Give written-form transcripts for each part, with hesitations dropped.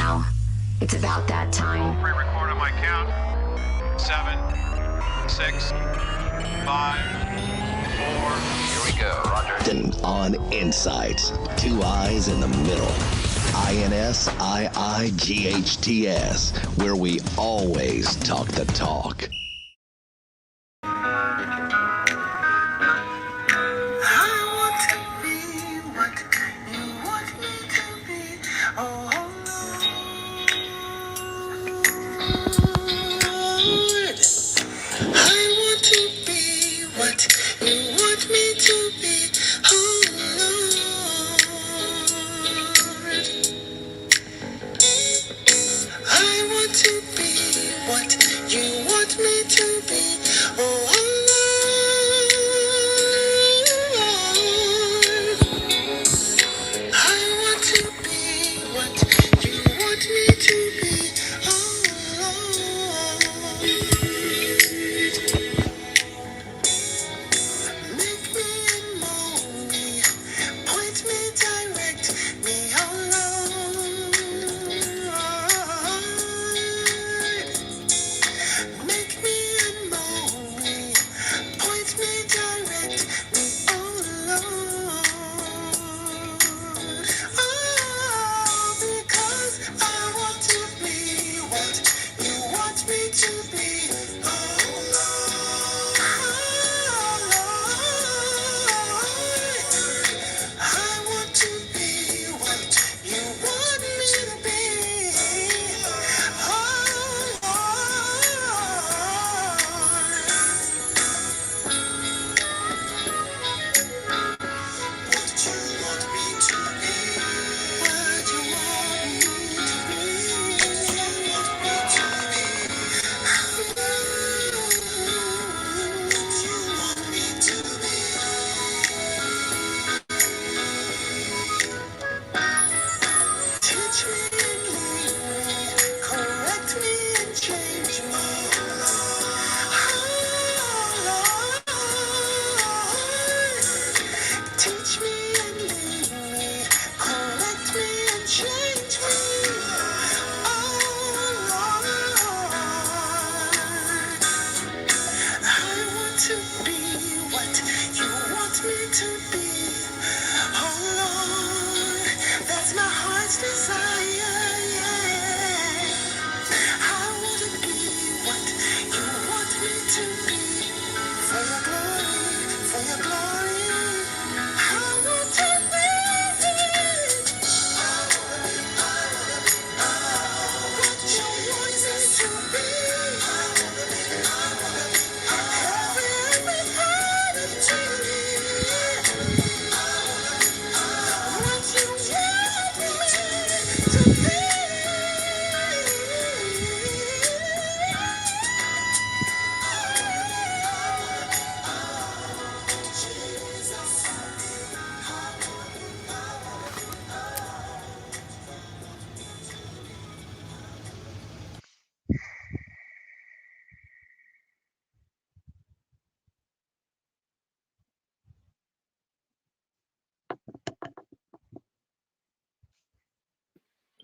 now. It's about that time. Pre-record on my count. 7, 6, 5, 4. Here we go. Roger. On Insight, 2 eyes in the middle. INSiiGHTS, where we always talk the talk.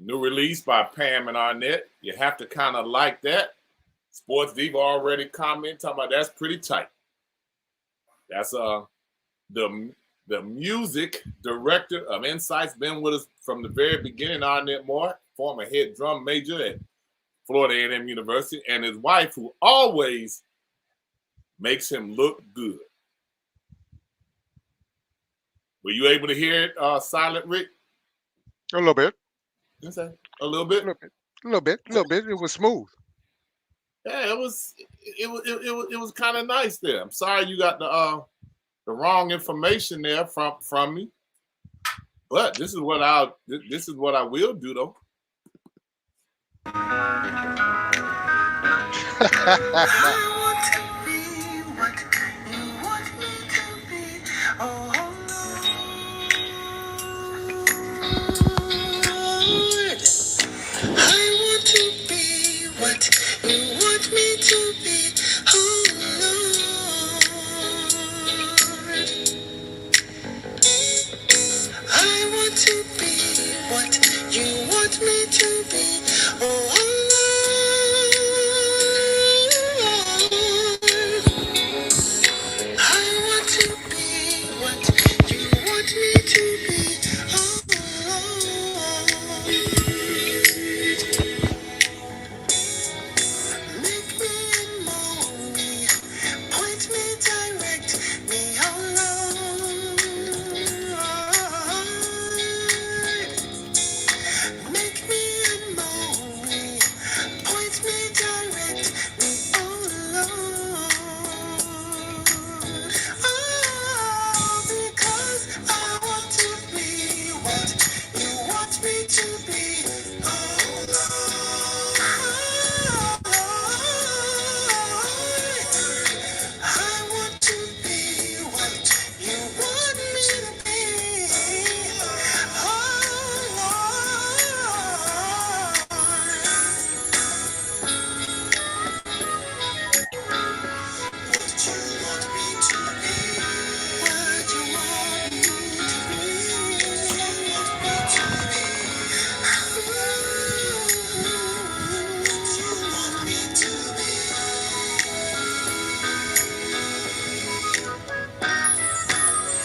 New release by Pam and Arnett. You have to kind of like that. Sports Diva already commented, talking about that's pretty tight. That's the music director of Insight's been with us from the very beginning. Arnett Moore, former head drum major at Florida A&M University, and his wife, who always makes him look good. Were you able to hear it, Silent Rick? A little bit. A little bit. A little bit. It was smooth. Yeah, it was kind of nice there. I'm sorry you got the wrong information there from me, but this is what I will do though. to be what you want me to be. Oh, I want to be what you want me to be. Oh, make me and mold me, point me, direct me, oh Lord. Make me and mold me, point me, direct me, oh Lord. Oh, because I want to be what you want me to be, oh Lord. I want to be what you want me to be, oh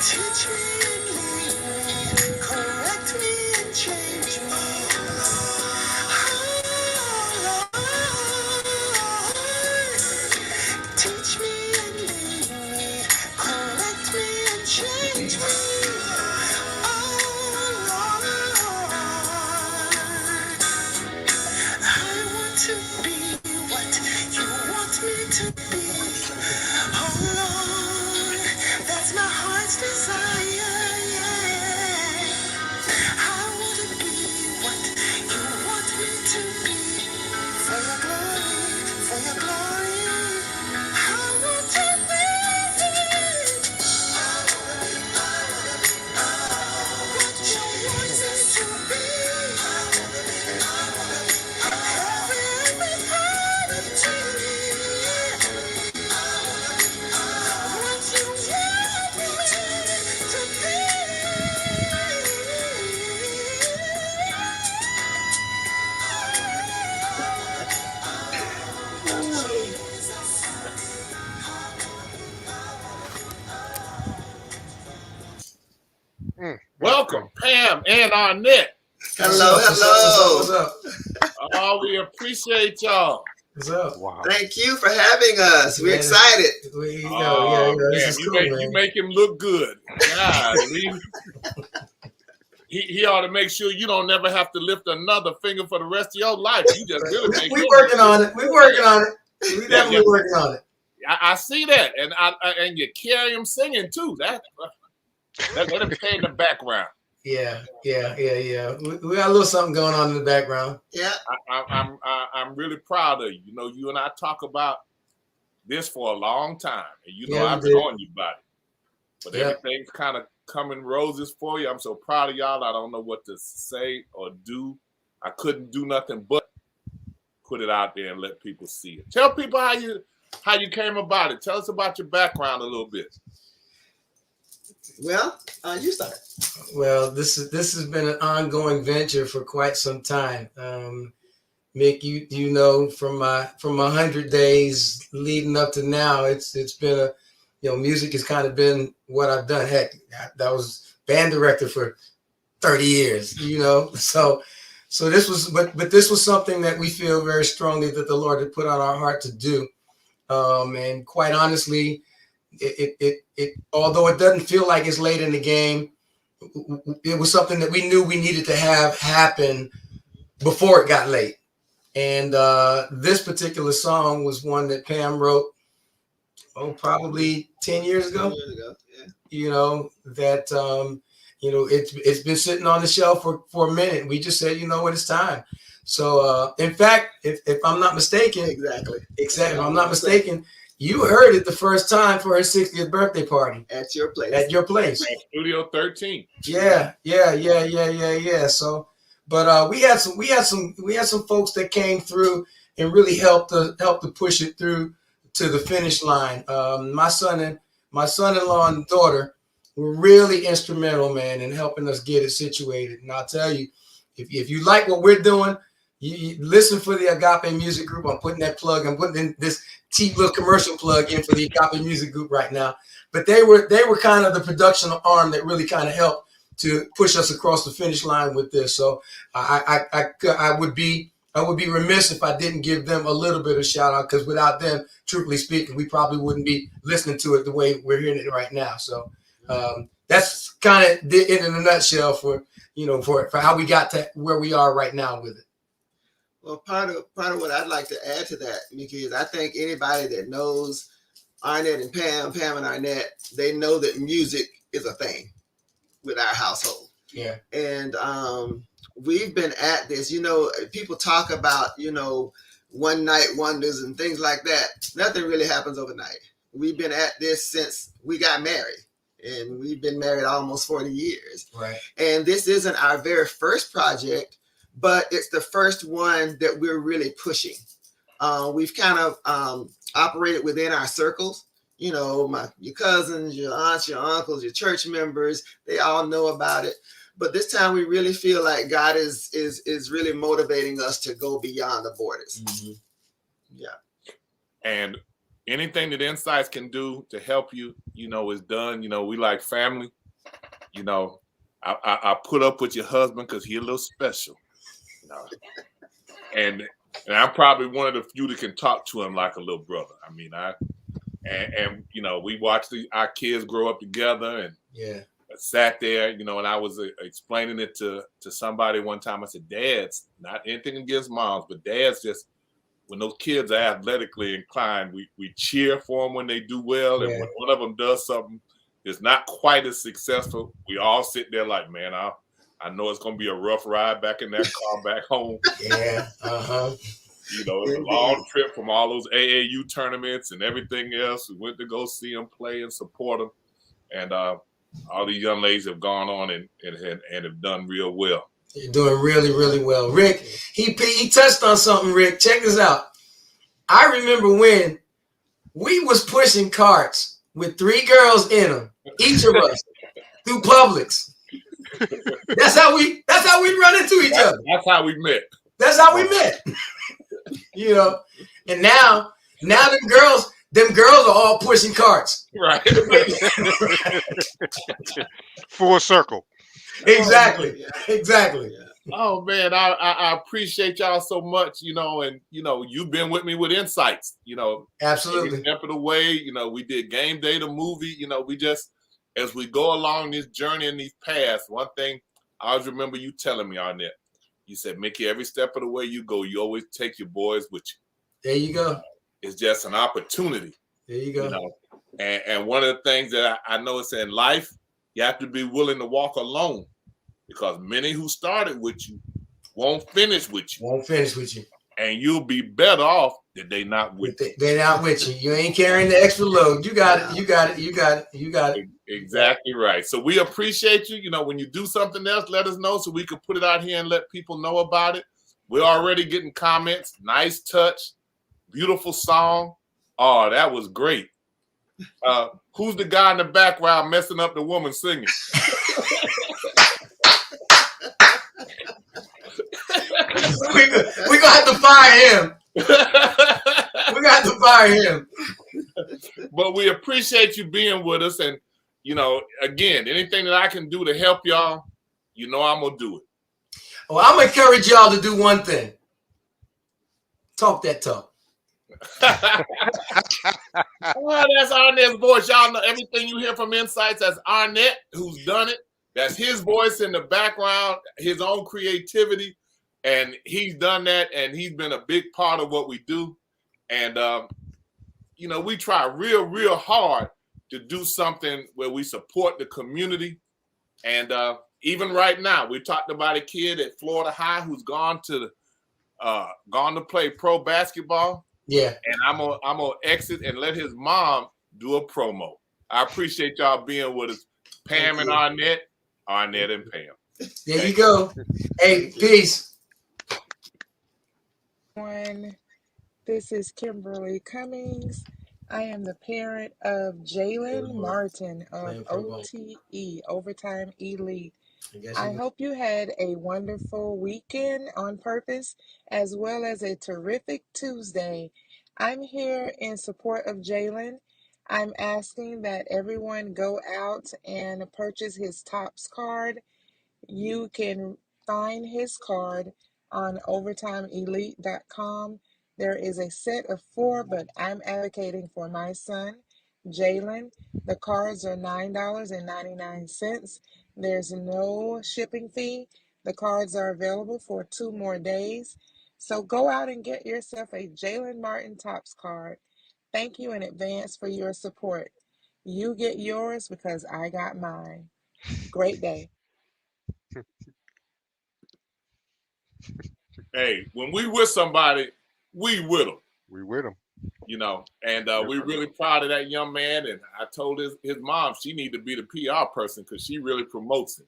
teach me and lead me, correct me and change me. Teach me and lead me, correct me and change me. Oh Lord, I want to be what you want me to be. Oh Lord, that's my heart's desire. Yeah. I want to be what you want me to be. For your glory, for your glory. I want to be what you want me to be. Every part of me. What you want me to be. Welcome, Pam and Arnett. Hello, hello. What's up? Oh, we appreciate y'all. What's up? Wow. Thank you for having us. We're Yeah. excited. This Damn, is you, cool, make, man. you make him look good. God, he ought to make sure you don't never have to lift another finger for the rest of your life. You just really make We him working look on it. We working on it. We definitely yeah. working on it. I see that, and and you carry him singing too. Let him stay in the background. Yeah. We got a little something going on in the background. Yeah. I'm really proud of you. You know, you and I talk about this for a long time, and you know Yeah, we I've been did. on you about it. But Yeah. everything's kind of coming roses for you. I'm so proud of y'all. I don't know what to say or do. I couldn't do nothing but put it out there and let people see it. Tell people how you came about it. Tell us about your background a little bit. Well, you start. Well, this has been an ongoing venture for quite some time. Mick, you know from my 100 days leading up to now, it's been a, music has kind of been what I've done. Heck, that was band director for 30 years, So this was, but this was something that we feel very strongly that the Lord had put on our heart to do. And quite honestly, it although it doesn't feel like it's late in the game, it was something that we knew we needed to have happen before it got late. And this particular song was one that Pam wrote, probably 10 years ago. Yeah. It's been sitting on the shelf for a minute. We just said, it's time. So in fact, if I'm not mistaken, Exactly. if I'm not mistaken, you heard it the first time for her 60th birthday party At your place. at your place. Studio 13. Yeah. So, but we had some folks that came through and really helped to push it through to the finish line. My son-in-law and daughter were really instrumental, man, in helping us get it situated. And I'll tell you, if you like what we're doing, you listen for the Agape Music Group. I'm putting that plug. I'm putting in this little commercial plug in for the Agape Music Group right now. But they were kind of the production arm that really kind of helped to push us across the finish line with this. So I would be remiss if I didn't give them a little bit of shout out, because without them, truthfully speaking, we probably wouldn't be listening to it the way we're hearing it right now. So that's kind of it in a nutshell for how we got to where we are right now with it. Well, part of what I'd like to add to that, Mickey, is I think anybody that knows Arnett and Pam and Arnett, they know that music is a thing with our household. Yeah. And we've been at this, people talk about, one night wonders and things like that. Nothing really happens overnight. We've been at this since we got married, and we've been married almost 40 years. Right. And this isn't our very first project, but it's the first one that we're really pushing. We've kind of operated within our circles. Your cousins, your aunts, your uncles, your church members, they all know about it. But this time we really feel like God is really motivating us to go beyond the borders. Mm-hmm. Yeah. And anything that Insights can do to help you, is done. We like family. I put up with your husband because he's a little special. And I'm probably one of the few that can talk to him like a little brother. I mean, we watched our kids grow up together, and yeah, I sat there, and I was explaining it to somebody one time. I said, dads, not anything against moms, but dads, just when those kids are athletically inclined, we cheer for them when they do well. And when one of them does something that's not quite as successful, we all sit there like, man, I know it's going to be a rough ride back in that car back home. Yeah. Uh-huh. It's a long trip from all those AAU tournaments and everything else. We went to go see them play and support them. And all these young ladies have gone on and have done real well. You're doing really, really well. Rick, he touched on something, Rick. Check this out. I remember when we was pushing carts with 3 girls in them, each of us, through Publix. That's how we run into each other. That's how we met. That's how we met. And now them girls are all pushing carts. Right. Full circle. Exactly. Oh man, I appreciate y'all so much, and you've been with me with Insights, Absolutely. every step of the way. We did Game Day, the movie. We just, as we go along this journey in these paths, one thing I always remember you telling me, Arnett, you said, Mickey, every step of the way you go, you always take your boys with you. There you go. It's just an opportunity. There you go. And one of the things that I know is in life, you have to be willing to walk alone, because many who started with you won't finish with you. And you'll be better off that they not with you. They're not with you. You ain't carrying the extra load. You got it. Exactly right. So we appreciate you. When you do something else, let us know so we can put it out here and let people know about it. We're already getting comments. Nice touch. Beautiful song. Oh, that was great. Who's the guy in the background messing up the woman singing? We're gonna have to fire him. We're gonna have to fire him. But we appreciate you being with us, and again, anything that I can do to help y'all, I'm gonna do it. Well, I'm gonna encourage y'all to do one thing. Talk that talk. Oh, that's Arnett's voice. Y'all know everything you hear from Insights. That's Arnett, who's done it. That's his voice in the background, his own creativity. And he's done that, and he's been a big part of what we do. And, we try real, real hard to do something where we support the community. And even right now, we talked about a kid at Florida High who's gone to play pro basketball. Yeah. And I'm gonna exit and let his mom do a promo. I appreciate y'all being with us, Pam and Arnett and Pam. There you go. Hey, peace. This is Kimberly Cummings. I am the parent of Jalen Martin of OTE, Overtime Elite. I hope you had a wonderful weekend on purpose, as well as a terrific Tuesday. I'm here in support of Jalen. I'm asking that everyone go out and purchase his Tops card. You can find his card on overtimeelite.com. There is a set of 4, but I'm advocating for my son, Jalen. The cards are $9.99. There's no shipping fee. The cards are available for 2 more days. So go out and get yourself a Jalen Martin Tops card. Thank you in advance for your support. You get yours because I got mine. Great day. Hey, when we with somebody, we with them. We with him. You know, and we're really proud of that young man. And I told his mom she need to be the PR person because she really promotes him.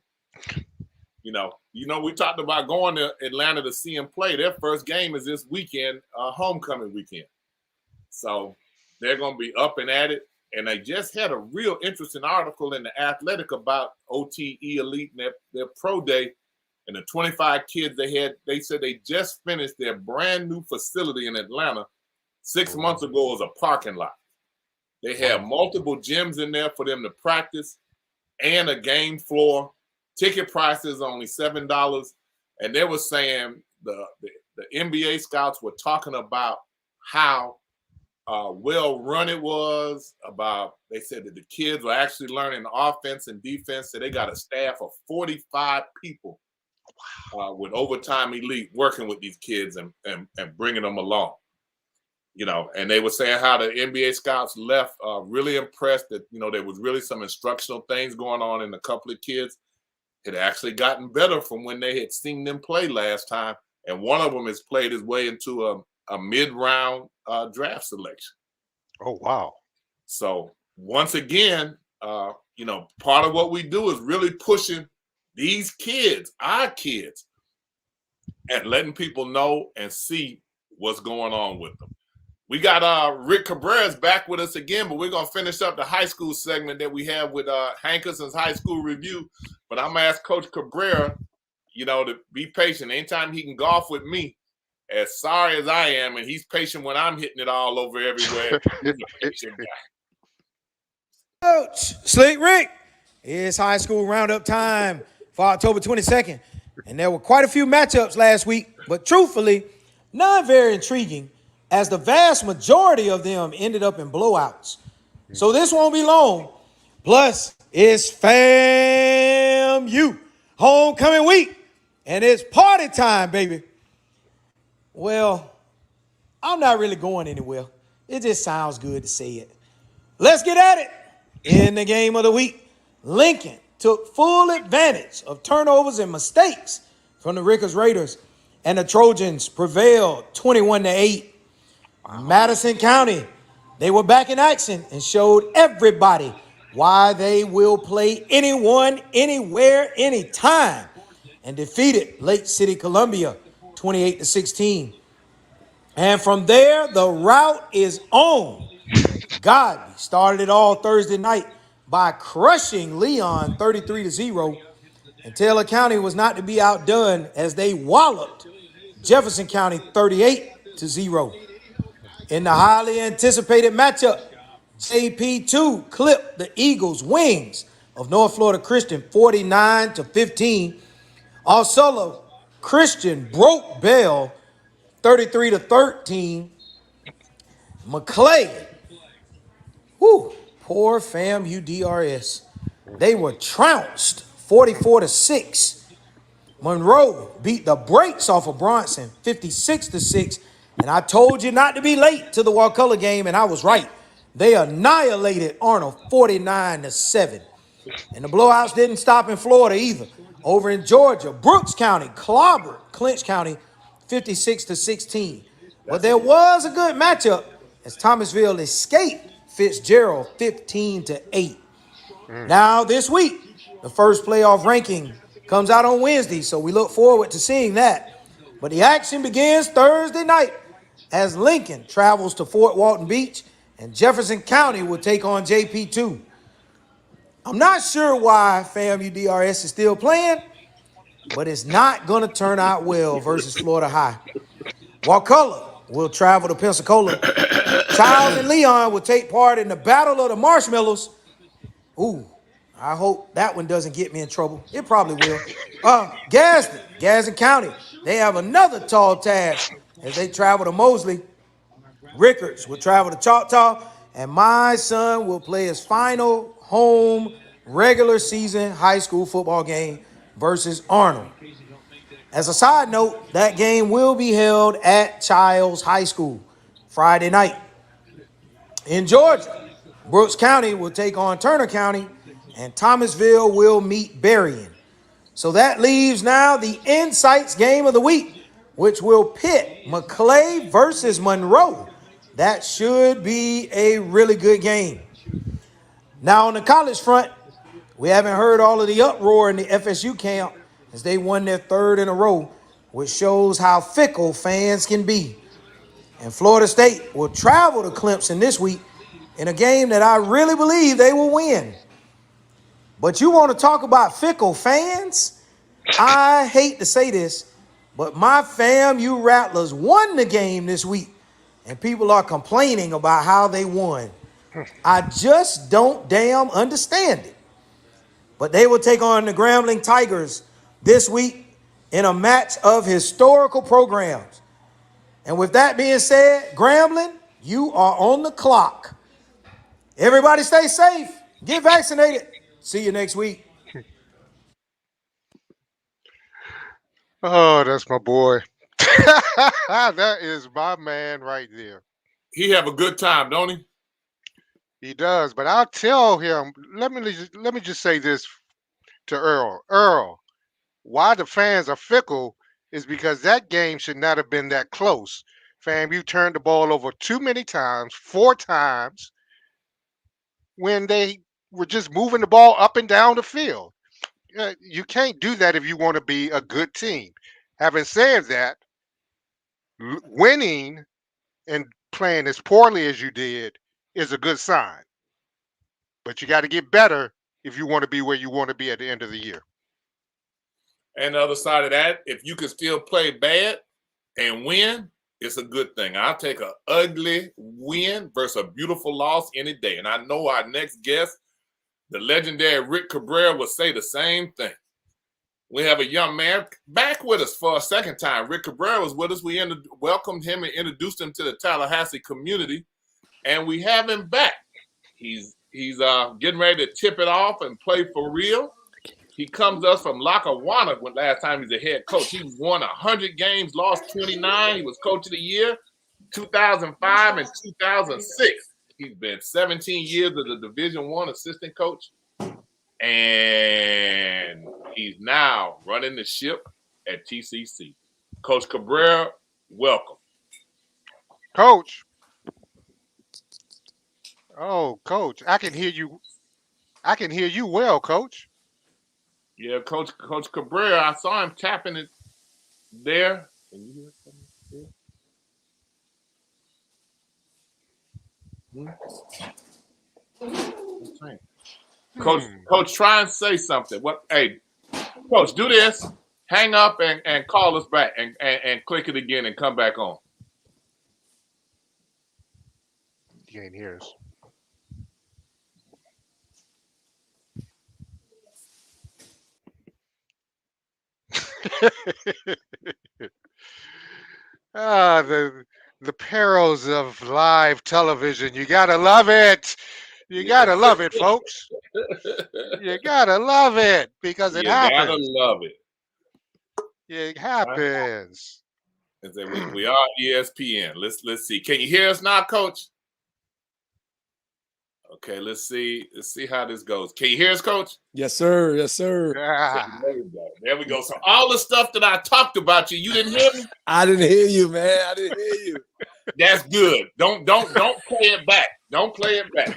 You know, we talked about going to Atlanta to see him play. Their first game is this weekend, homecoming weekend. So they're going to be up and at it. And they just had a real interesting article in The Athletic about OTE Elite and their pro day. And the 25 kids they said they just finished their brand new facility in Atlanta 6 months ago was a parking lot. They have multiple gyms in there for them to practice and a game floor. Ticket prices only $7. And they were saying the NBA scouts were talking about how well run it was. They said that the kids were actually learning offense and defense. So they got a staff of 45 people with Overtime Elite working with these kids and bringing them along. You know, and they were saying how the NBA scouts left really impressed that, there was really some instructional things going on in a couple of kids. It actually gotten better from when they had seen them play last time. And one of them has played his way into a mid-round draft selection. Oh, wow. So once again, part of what we do is really pushing these kids, our kids, and letting people know and see what's going on with them. We got Rick Cabrera's back with us again, but we're going to finish up the high school segment that we have with Hankerson's High School Review. But I'm going to ask Coach Cabrera, to be patient. Anytime he can golf with me, as sorry as I am, and he's patient when I'm hitting it all over everywhere, he's a patient guy. Coach Slick Rick, it's high school roundup time for October 22nd. And there were quite a few matchups last week, but truthfully, none very intriguing, as the vast majority of them ended up in blowouts. So this won't be long. Plus, it's FAMU homecoming week, and it's party time, baby. Well, I'm not really going anywhere. It just sounds good to say it. Let's get at it. In the game of the week, Lincoln took full advantage of turnovers and mistakes from the Rickers Raiders, and the Trojans prevailed 21-8. Madison County, they were back in action and showed everybody why they will play anyone, anywhere, anytime, and defeated Lake City Columbia 28-16. And from there, the route is on. Godby started it all Thursday night by crushing Leon 33-0, and Taylor County was not to be outdone as they walloped Jefferson County 38-0. In the highly anticipated matchup, JP2 clipped the Eagles' wings of North Florida Christian 49-15. Also, Christian broke Bell 33-13. McClay, poor FAMU DRS. They were trounced 44-6. Monroe beat the brakes off of Bronson 56-6. And I told you not to be late to the Wakulla game, and I was right. They annihilated Arnold 49-7. And the blowouts didn't stop in Florida either. Over in Georgia, Brooks County clobbered Clinch County 56-16. But there was a good matchup as Thomasville escaped Fitzgerald 15-8. Now this week, the first playoff ranking comes out on Wednesday, so we look forward to seeing that. But the action begins Thursday night as Lincoln travels to Fort Walton Beach, and Jefferson County will take on JP2. I'm not sure why FAMU DRS is still playing, but it's not going to turn out well versus Florida High. Wakulla will travel to Pensacola. Childs and Leon will take part in the Battle of the Marshmallows. Ooh, I hope that one doesn't get me in trouble. It probably will. Gadsden County, they have another tall task as they travel to Mosley. Rickards will travel to Choctaw, and my son will play his final home regular season high school football game versus Arnold. As a side note, that game will be held at Childs High School Friday night. In Georgia, Brooks County will take on Turner County, and Thomasville will meet Berrien. So that leaves now the INSiiGHTS game of the week, which will pit McClay versus Monroe. That should be a really good game. Now on the college front, we haven't heard all of the uproar in the FSU camp as they won their third in a row, which shows how fickle fans can be. And Florida State will travel to Clemson this week in a game that I really believe they will win. But you want to talk about fickle fans? I hate to say this, but my FAMU Rattlers won the game this week, and people are complaining about how they won. I just don't damn understand it. But they will take on the Grambling Tigers this week in a match of historical programs. And with that being said, Grambling, you are on the clock. Everybody stay safe. Get vaccinated. See you next week. Oh, that's my boy. That is my man right there. He have a good time, don't he? He does, but I'll tell him. Let me just say this to Earl. Earl, why the fans are fickle is because that game should not have been that close. Fam, you turned the ball over too many times, 4 times, when they were just moving the ball up and down the field. You can't do that if you want to be a good team. Having said that, winning and playing as poorly as you did is a good sign. But you got to get better if you want to be where you want to be at the end of the year. And the other side of that, if you can still play bad and win, it's a good thing. I'll take an ugly win versus a beautiful loss any day. And I know our next guest, the legendary Rick Cabrera, will say the same thing. We have a young man back with us for a second time. Rick Cabrera was with us. We welcomed him and introduced him to the Tallahassee community, and we have him back. He's getting ready to tip it off and play for real. He comes to us from Lackawanna when last time he was a head coach. He won 100 games, lost 29. He was coach of the year 2005 and 2006. He's been 17 years as a Division I assistant coach, and he's now running the ship at TCC. Coach Cabrera, welcome. Coach. Oh, Coach, I can hear you. I can hear you well, Coach. Yeah, Coach Cabrera, I saw him tapping it there. Can you hear something? Coach, try and say something. What? Hey, Coach, do this. Hang up and call us back and click it again and come back on. You can't hear us. The perils of live television. You gotta love it. You gotta love it, folks. You gotta love it because it happens. You gotta love it. It happens. We are ESPN. Let's see. Can you hear us now, Coach? Okay, let's see how this goes. Can you hear us, Coach? Yes, sir. Yes, sir. There we go. So all the stuff that I talked about you didn't hear me? I didn't hear you, man. I didn't hear you. That's good. Don't play it back. Don't play it back.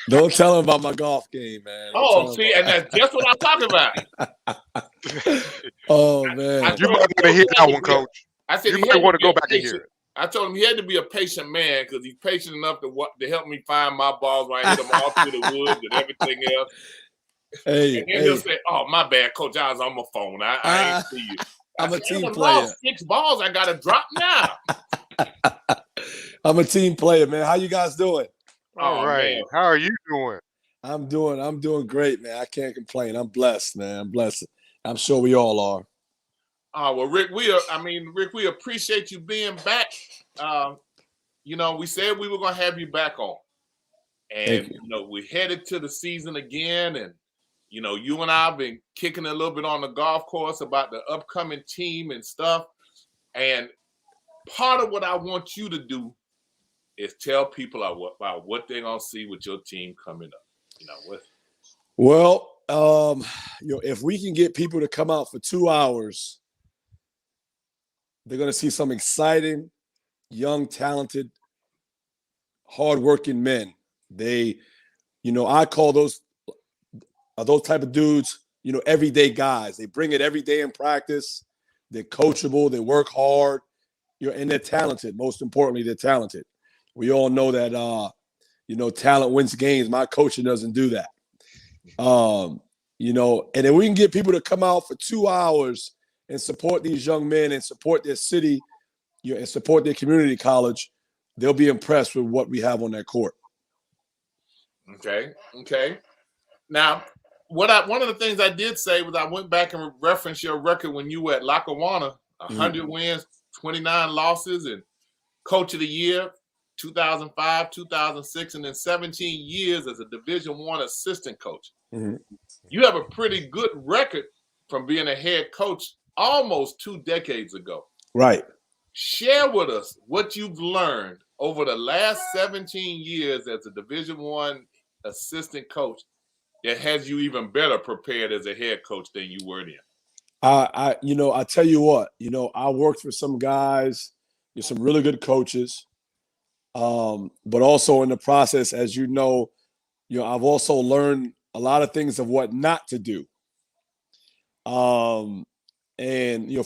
Don't tell him about my golf game, man. And that's just what I'm talking about. Oh, man. You might want to hear that one, Coach. I said you might want to go back and hear it. I told him he had to be a patient man because he's patient enough to help me find my balls when I hit them all through the woods and everything else. Hey, and then he'll say, "Oh, my bad, Coach. I was on my phone. I ain't see you." I'm a said, team "I player. lost 6 balls. I got to drop now." I'm a team player, man. How you guys doing? All right. Man. How are you doing? I'm doing great, man. I can't complain. I'm blessed, man. I'm blessed. I'm sure we all are. Oh, well, Rick, we appreciate you being back. We said we were going to have you back on. And, we headed to the season again. And, you and I have been kicking a little bit on the golf course about the upcoming team and stuff. And part of what I want you to do is tell people about what they're going to see with your team coming up. Well, if we can get people to come out for 2 hours, they're going to see some exciting, young, talented, hardworking men. They, I call those type of dudes, everyday guys. They bring it every day in practice. They're coachable. They work hard, and they're talented. Most importantly, they're talented. We all know that, talent wins games. My coaching doesn't do that. And if we can get people to come out for 2 hours and support these young men and support their city, and support their community college, they'll be impressed with what we have on that court. Okay. Now, one of the things I did say was I went back and referenced your record when you were at Lackawanna, 100 wins, 29 losses, and Coach of the Year, 2005, 2006, and then 17 years as a Division I assistant coach. Mm-hmm. You have a pretty good record from being a head coach almost 2 decades ago. Right. Share with us what you've learned over the last 17 years as a Division I assistant coach that has you even better prepared as a head coach than you were then. I tell you what, I worked for some guys, some really good coaches, but also in the process, as I've also learned a lot of things of what not to do. And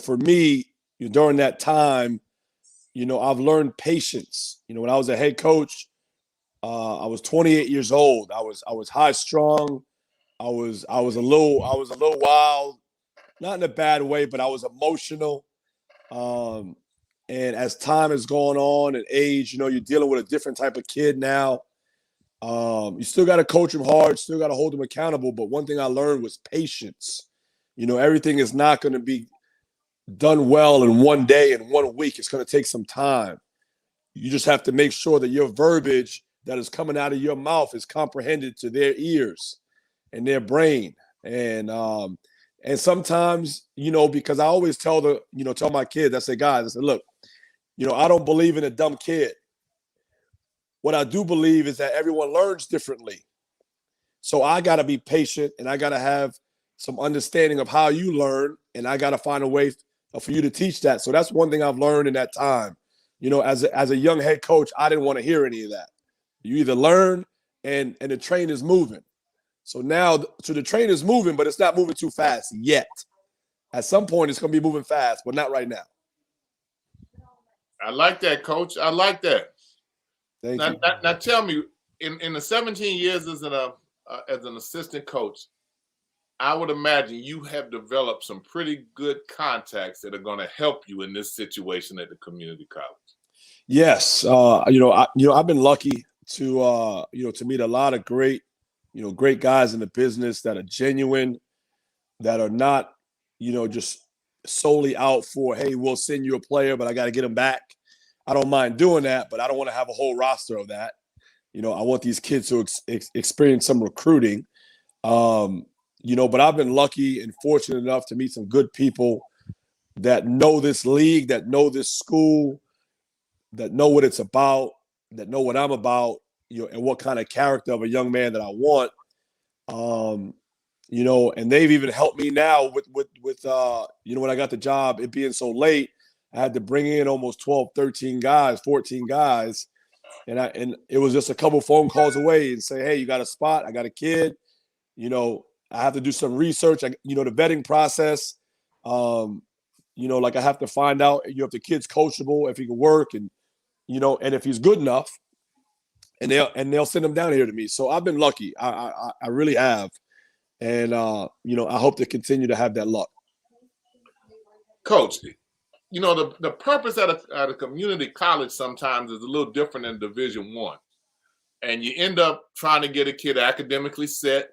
for me, during that time, I've learned patience. When I was a head coach, I was 28 years old. I was high strung. I was a little wild, not in a bad way, but I was emotional. And as time has gone on and age, you're dealing with a different type of kid now. You still got to coach them hard, still got to hold them accountable. But one thing I learned was patience. Everything is not going to be done well in one day, in 1 week. It's going to take some time. You just have to make sure that your verbiage that is coming out of your mouth is comprehended to their ears and their brain. And sometimes, because I always tell my kids, I say, guys, look, I don't believe in a dumb kid. What I do believe is that everyone learns differently. So I got to be patient and I got to have some understanding of how you learn. And I got to find a way for you to teach that. So that's one thing I've learned in that time. As a young head coach, I didn't want to hear any of that. You either learn and the train is moving. So the train is moving, but it's not moving too fast yet. At some point, it's going to be moving fast, but not right now. I like that, Coach. I like that. Thank you. Now tell me, in the 17 years as an assistant coach, I would imagine you have developed some pretty good contacts that are going to help you in this situation at the community college. Yes, I've been lucky to meet a lot of great guys in the business that are genuine, that are not, just solely out for, hey, we'll send you a player, but I got to get him back. I don't mind doing that, but I don't want to have a whole roster of that. I want these kids to experience some recruiting. But I've been lucky and fortunate enough to meet some good people that know this league, that know this school, that know what it's about, that know what I'm about, and what kind of character of a young man that I want. And they've even helped me now with when I got the job, it being so late, I had to bring in almost 12, 13 guys, 14 guys. And it was just a couple phone calls away and say, hey, you got a spot? I got a kid. I have to do some research. The vetting process. I have to find out if the kid's coachable, if he can work, and you know, and if he's good enough, and they'll send him down here to me. So I've been lucky. I really have. And, you know, I hope to continue to have that luck. Coach, you know, the purpose at a community college sometimes is a little different than Division I. And you end up trying to get a kid academically set.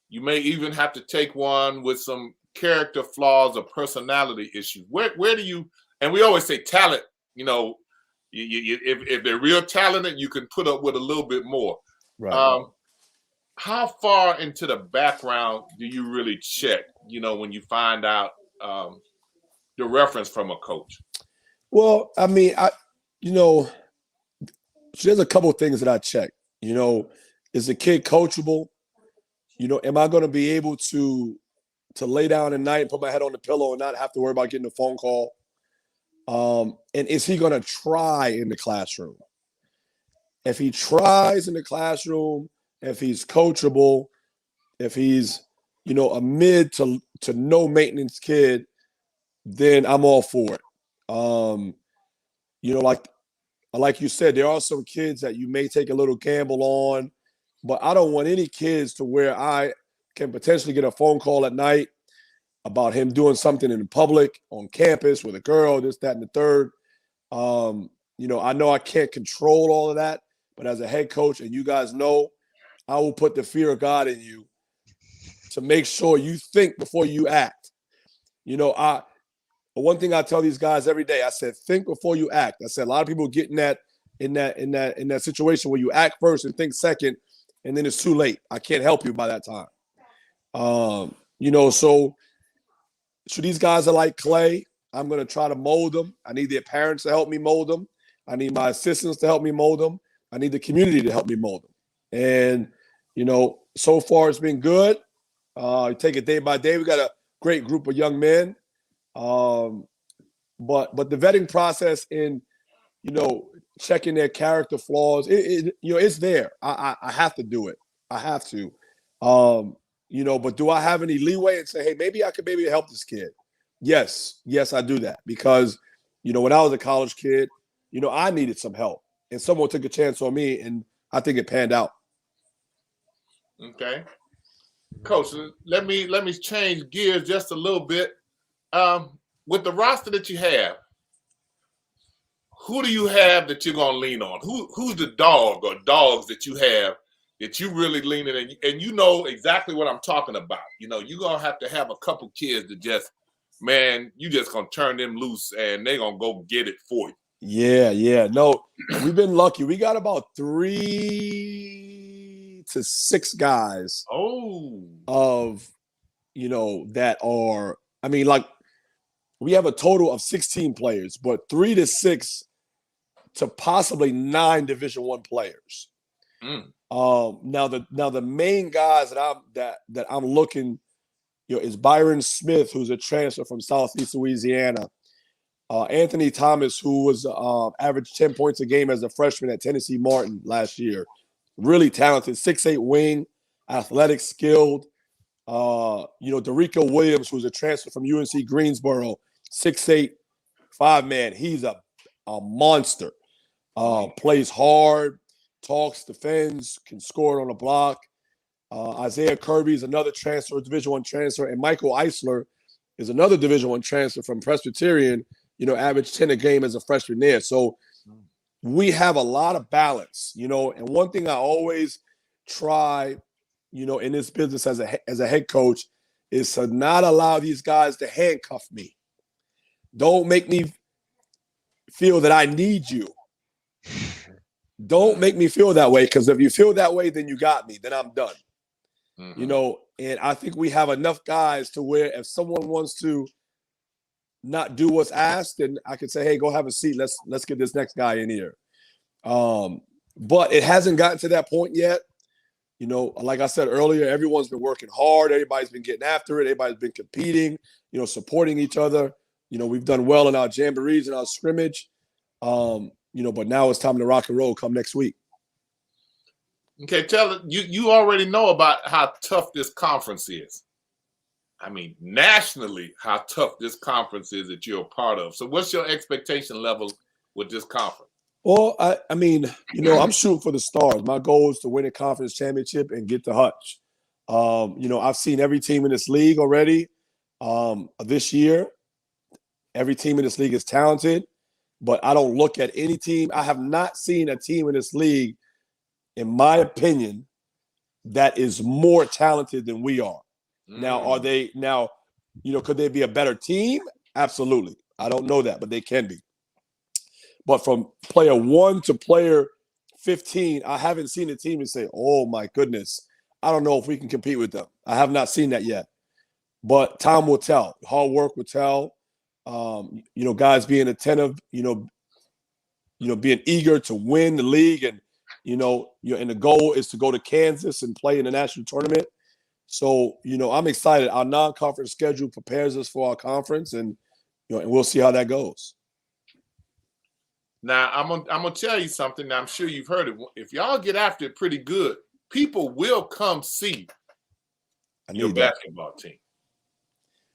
You may even have to take one with some character flaws or personality issues. Where do you, and we always say talent, you know, if they're real talented, you can put up with a little bit more. Right. How far into the background do you really check, you know, when you find out the reference from a coach? Well, I mean, you know, there's a couple of things that I check. You know, is the kid coachable? You know, am I going to be able to lay down at night and put my head on the pillow and not have to worry about getting a phone call? And is he going to try in the classroom? If he tries in the classroom, if he's coachable, if he's, you know, a mid to no maintenance kid, then I'm all for it. You know, like you said, there are some kids that you may take a little gamble on, but I don't want any kids to where I can potentially get a phone call at night about him doing something in public, on campus, with a girl, this, that, and the third. You know I can't control all of that, but as a head coach, and you guys know, I will put the fear of God in you to make sure you think before you act. You know, one thing I tell these guys every day, I said, think before you act. I said a lot of people get in that situation where you act first and think second, and then it's too late. I can't help you by that time. You know, so these guys are like clay. I'm going to try to mold them. I need their parents to help me mold them. I need my assistants to help me mold them. I need the community to help me mold them. And, you know, so far it's been good. You take it day by day. We got a great group of young men. But the vetting process in, you know, checking their character flaws, you know, it's there. I have to do it. I have to. You know, but do I have any leeway and say, hey, maybe I could help this kid? Yes, I do that because, you know, when I was a college kid, you know, I needed some help and someone took a chance on me and I think it panned out. Okay. Coach, let me change gears just a little bit. With the roster that you have, who do you have that you're gonna lean on? Who's the dog or dogs that you have that you really lean in, and you know exactly what I'm talking about? You know, you're gonna have to have a couple kids that just, man, you just gonna turn them loose and they're gonna go get it for you. Yeah. No, we've been lucky. We got about 3 to 6 guys. Of, you know, that are, I mean, like, we have a total of 16 players, but 3 to 6 to possibly 9 Division I players. Now the main guys that I'm looking, you know, is Byron Smith, who's a transfer from Southeast Louisiana. Anthony Thomas, who was averaged 10 points a game as a freshman at Tennessee Martin last year. Really talented, 6'8" wing, athletic, skilled. You know, Derico Williams, who's a transfer from UNC Greensboro, 6'8", 5-man. He's a monster. Plays hard, talks, defends, can score on a block. Isaiah Kirby is another transfer, Division I transfer, and Michael Eisler is another Division I transfer from Presbyterian. You know, averaged 10 a game as a freshman there. So we have a lot of balance. You know, and one thing I always try, you know, in this business as a head coach is to not allow these guys to handcuff me. Don't make me feel that I need you. Don't make me feel that way, because if you feel that way, then you got me. Then I'm done. Mm-hmm. You know, and I think we have enough guys to where if someone wants to not do what's asked, then I could say, hey, go have a seat. Let's get this next guy in here. But it hasn't gotten to that point yet. You know, like I said earlier, everyone's been working hard. Everybody's been getting after it. Everybody's been competing, you know, supporting each other. You know, we've done well in our jamborees and our scrimmage. You know, but now it's time to rock and roll come next week. Okay, tell you already know about how tough this conference is. I mean, nationally, how tough this conference is that you're a part of. So what's your expectation level with this conference? Well, I mean, you know, I'm shooting for the stars. My goal is to win a conference championship and get to Hutch. You know, I've seen every team in this league already this year. Every team in this league is talented, but I don't look at any team. I have not seen a team in this league, in my opinion, that is more talented than we are. Now, are they now, you know, could they be a better team? Absolutely. I don't know that, but they can be. But from player 1 to player 15, I haven't seen a team and say, oh my goodness, I don't know if we can compete with them. I have not seen that yet. But time will tell. Hard work will tell. You know, guys being attentive, you know, being eager to win the league, and and the goal is to go to Kansas and play in the national tournament. So, you know, I'm excited. Our non-conference schedule prepares us for our conference, and and we'll see how that goes. Now, I'm gonna tell you something. Now, I'm sure you've heard it. If y'all get after it pretty good, people will come see your basketball team.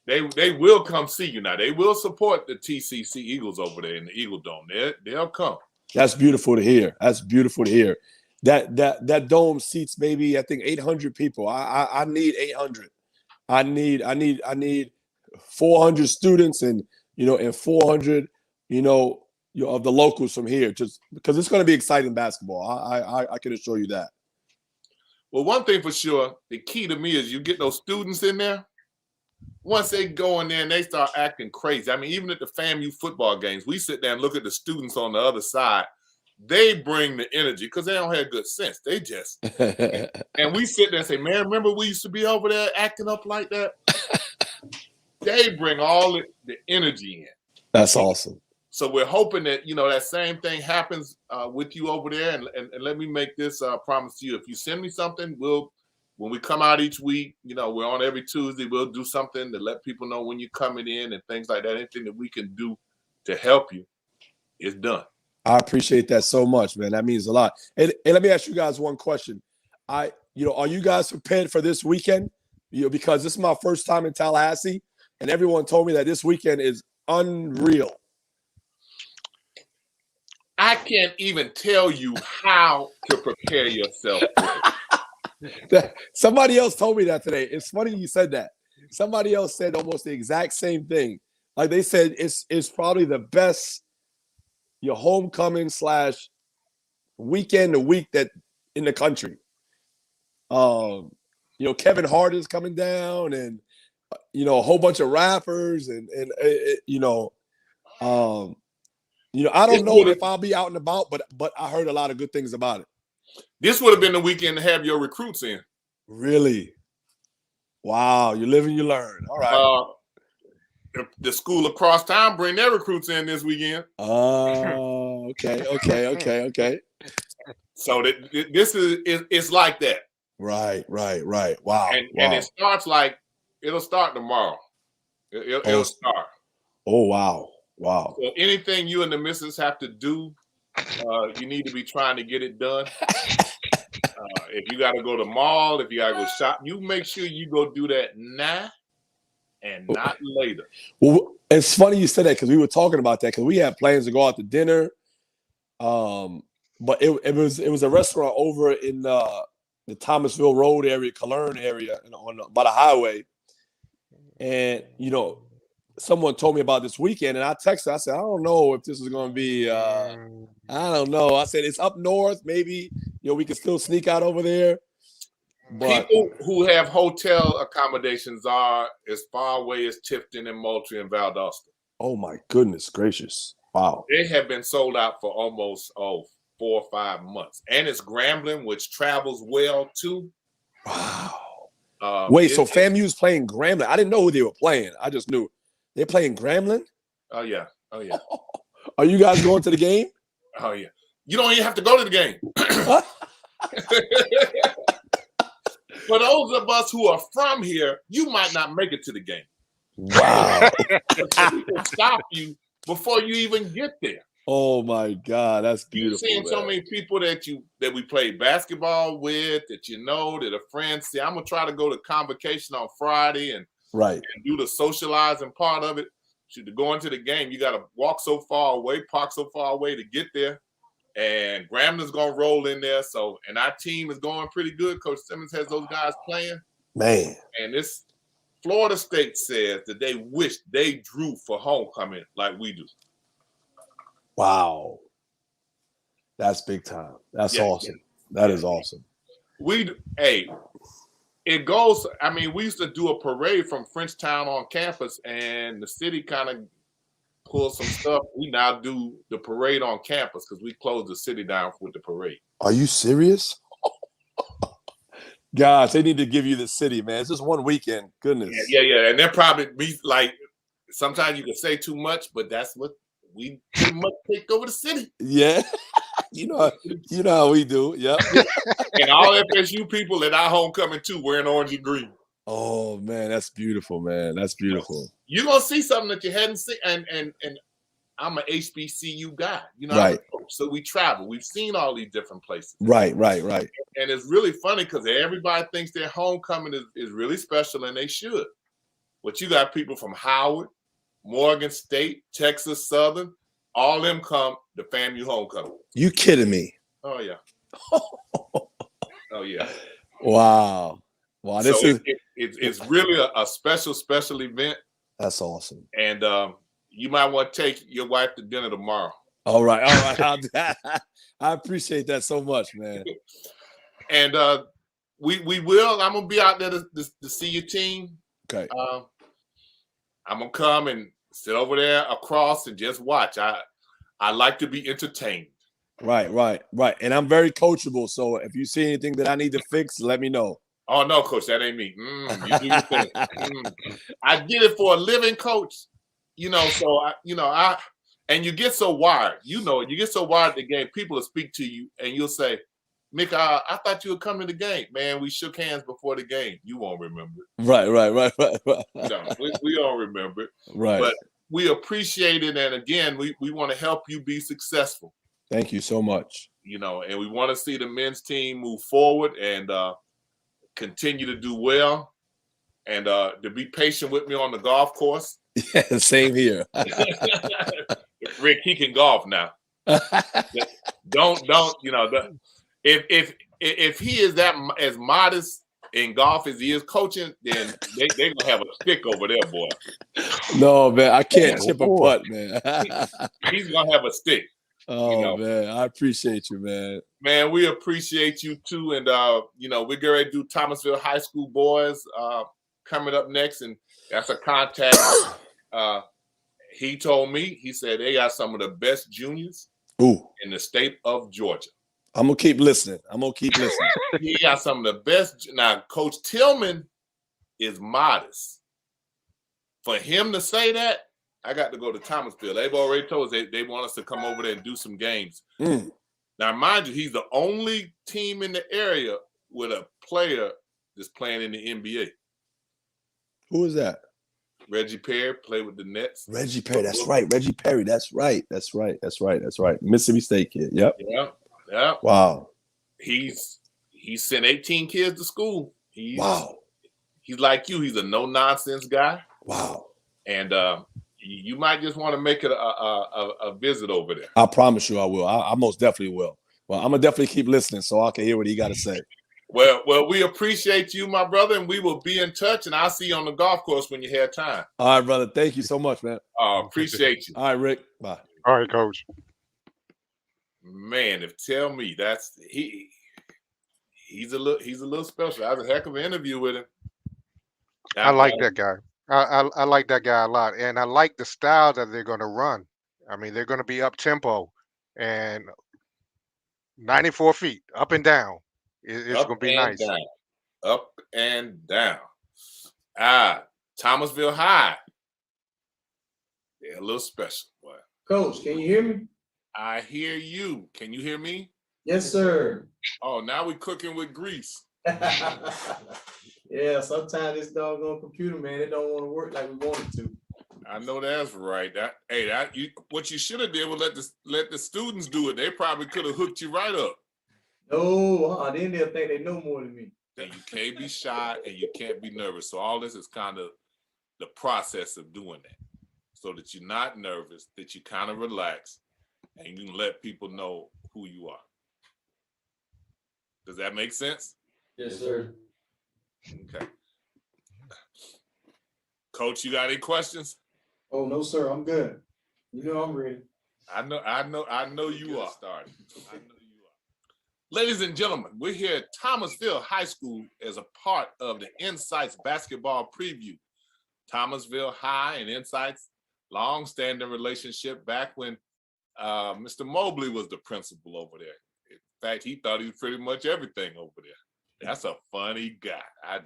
They will come see you. Now, they will support the TCC Eagles over there in the Eagle Dome. They'll come. That's beautiful to hear. That's beautiful to hear. That dome seats maybe, I think, 800 people. I need 800. I need 400 students and 400 of the locals from here, just because it's going to be exciting basketball. I can assure you that. Well, one thing for sure, the key to me is you get those students in there. Once they go in there and they start acting crazy. I mean, even at the FAMU football games, we sit there and look at the students on the other side. They bring the energy because they don't have good sense. They just and we sit there and say, man, remember we used to be over there acting up like that? They bring all the energy in. That's awesome. So we're hoping that that same thing happens with you over there. And let me make this promise to you: if you send me something, when we come out each week, we're on every Tuesday. We'll do something to let people know when you're coming in and things like that. Anything that we can do to help you is done. I appreciate that so much, man. That means a lot. And let me ask you guys one question. Are you guys prepared for this weekend? Because this is my first time in Tallahassee, and everyone told me that this weekend is unreal. I can't even tell you how to prepare yourself. Somebody else told me that today. It's funny you said that. Somebody else said almost the exact same thing. Like they said, it's probably the best your homecoming / weekend a week that in the country. Kevin Hart is coming down, and a whole bunch of rappers, and I don't know if I'll be out and about, but I heard a lot of good things about it. This would have been the weekend to have your recruits in. Really? Wow, you live and you learn. All right. The school across town bring their recruits in this weekend. Oh, okay. So this it's like that. Right. Wow. And it starts it'll start tomorrow. It'll start. Oh, wow. So anything you and the missus have to do, you need to be trying to get it done. If you got to go to the mall, if you got to go shop, you make sure you go do that now and not later. Well, it's funny you said that because we were talking about that because we had plans to go out to dinner. But it was a restaurant over in the Thomasville Road area, Calern area, by the highway. And, someone told me about this weekend, and I texted. I said, I don't know if this is going to be, I don't know. I said, it's up north. Maybe, we can still sneak out over there. But people who have hotel accommodations are as far away as Tifton and Moultrie and Valdosta. Oh, my goodness gracious. Wow. They have been sold out for almost, 4 or 5 months. And it's Grambling, which travels well, too. Wow. Wait, so FAMU's playing Grambling? I didn't know who they were playing. I just knew. They're playing Grambling? Oh, yeah. Are you guys going to the game? Oh, yeah. You don't even have to go to the game. For those of us who are from here, you might not make it to the game. Wow. People stop you before you even get there. Oh, my God. That's beautiful. You're seeing so many people that we play basketball with, that that are friends. See, I'm going to try to go to convocation on Friday and do the socializing part of it. To go into the game, you got to walk so far away, park so far away to get there. and Gramblin's gonna roll in there. So, and our team is going pretty good. Coach Simmons has those guys playing. Man. And this Florida State says that they wish they drew for homecoming like we do. Wow. That's big time. That's awesome. That is awesome. It goes, I mean, we used to do a parade from Frenchtown on campus, and the city kind of pulled some stuff. We now do the parade on campus because we closed the city down with the parade. Are you serious? Gosh, they need to give you the city, man. It's just one weekend. Goodness. Yeah. And they'll probably be like, sometimes you can say too much, but that's what we pretty much take over the city. Yeah. You know how we do. Yep. And all FSU people at our homecoming too wearing orange and green. Oh man, that's beautiful, man. That's beautiful. You're gonna see something that you hadn't seen, and I'm an HBCU guy, you know. Right. So we travel. We've seen all these different places. Right. And it's really funny because everybody thinks their homecoming is really special, and they should. But you got people from Howard, Morgan State, Texas Southern, all them come to FAMU homecoming. You kidding me? Oh yeah. Oh yeah. Wow. This so it's really a special event. That's awesome. And you might want to take your wife to dinner tomorrow. All right. I appreciate that so much, man. And we will. I'm gonna be out there to see your team. Okay. I'm gonna come and sit over there across and just watch. I like to be entertained. Right. And I'm very coachable. So if you see anything that I need to fix, let me know. Oh no, coach, that ain't me. You do your thing. I did it for a living, coach. You know, so I and you get so wired. You know, you get so wired at the game. People will speak to you, and you'll say, "Mick, I thought you would come to the game, man. We shook hands before the game. You won't remember it." Right. No, we don't remember it. Right. But we appreciate it, and again, we want to help you be successful. Thank you so much. You know, and we want to see the men's team move forward and continue to do well, and to be patient with me on the golf course. Yeah, same here. Rick, he can golf now. Don't if he is that as modest in golf as he is coaching, then they gonna have a stick over there, boy. No, man, I can't chip a putt, man. He's gonna have a stick. Oh man, I appreciate you, man. Man, we appreciate you too, and we're getting ready to do Thomasville High School boys coming up next, and that's a contact. He told me, he said they got some of the best juniors in the state of Georgia. I'm gonna keep listening. He got some of the best. Now, Coach Tillman is modest. For him to say that, I got to go to Thomasville. They've already told us they want us to come over there and do some games. Now, mind you, he's the only team in the area with a player that's playing in the NBA. Who is that? Reggie Perry played with the Nets. Reggie Perry, that's right. Reggie Perry, that's right. Mississippi State kid. Yep. Yeah. Wow. He sent 18 kids to school. Wow. He's like you. He's a no-nonsense guy. Wow. And you might just want to make it a visit over there. I promise you I will. I most definitely will. Well, I'm going to definitely keep listening so I can hear what he got to say. Well, we appreciate you, my brother, and we will be in touch, and I'll see you on the golf course when you have time. All right, brother. Thank you so much, man. Appreciate you. All right, Rick. Bye. All right, Coach. Man, tell me that's he's a little special. I had a heck of an interview with him. I like that guy. I like that guy a lot, and I like the style that they're going to run. I mean, they're going to be up tempo and 94 feet up and down. It's going to be nice. Down. Up and down. Thomasville High. They're a little special, boy. Coach, can you hear me? I hear you. Can you hear me? Yes, sir. Oh, now we're cooking with grease. Yeah, sometimes this doggone computer, man, it don't want to work like we want it to. I know that's right. What you should have did was let the students do it. They probably could have hooked you right up. No, then they'll think they know more than me. And you can't be shy and you can't be nervous. So all this is kind of the process of doing that, so that you're not nervous, that you kind of relax, and you can let people know who you are. Does that make sense? Yes, sir. Okay. Coach, you got any questions? Oh, no, sir. I'm good. You know I'm ready. I know you are. Started. I know you are. Ladies and gentlemen, we're here at Thomasville High School as a part of the INSiiGHTS basketball preview. Thomasville High and INSiiGHTS, long-standing relationship back when Mr. Mobley was the principal over there. In fact, he thought he was pretty much everything over there. That's a funny guy. I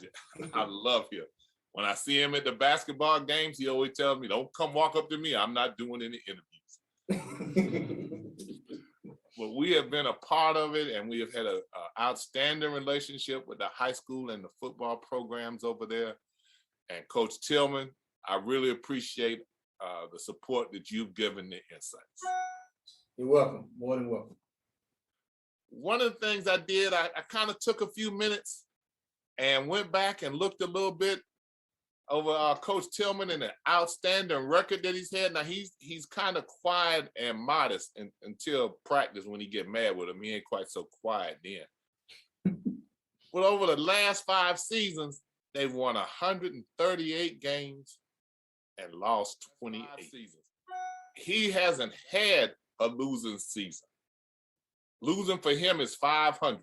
love him. When I see him at the basketball games, he always tells me, "Don't come walk up to me. I'm not doing any interviews." But we have been a part of it, and we have had an outstanding relationship with the high school and the football programs over there. And Coach Tillman, I really appreciate the support that you've given the INSiiGHTS. You're welcome. More than welcome. One of the things I did, I kind of took a few minutes and went back and looked a little bit over Coach Tillman and the outstanding record that he's had. Now, he's kind of quiet and modest until practice when he get mad with him. He ain't quite so quiet then. But over the last 5 seasons, they've won 138 games and lost 28 seasons. He hasn't had a losing season. Losing for him is 500.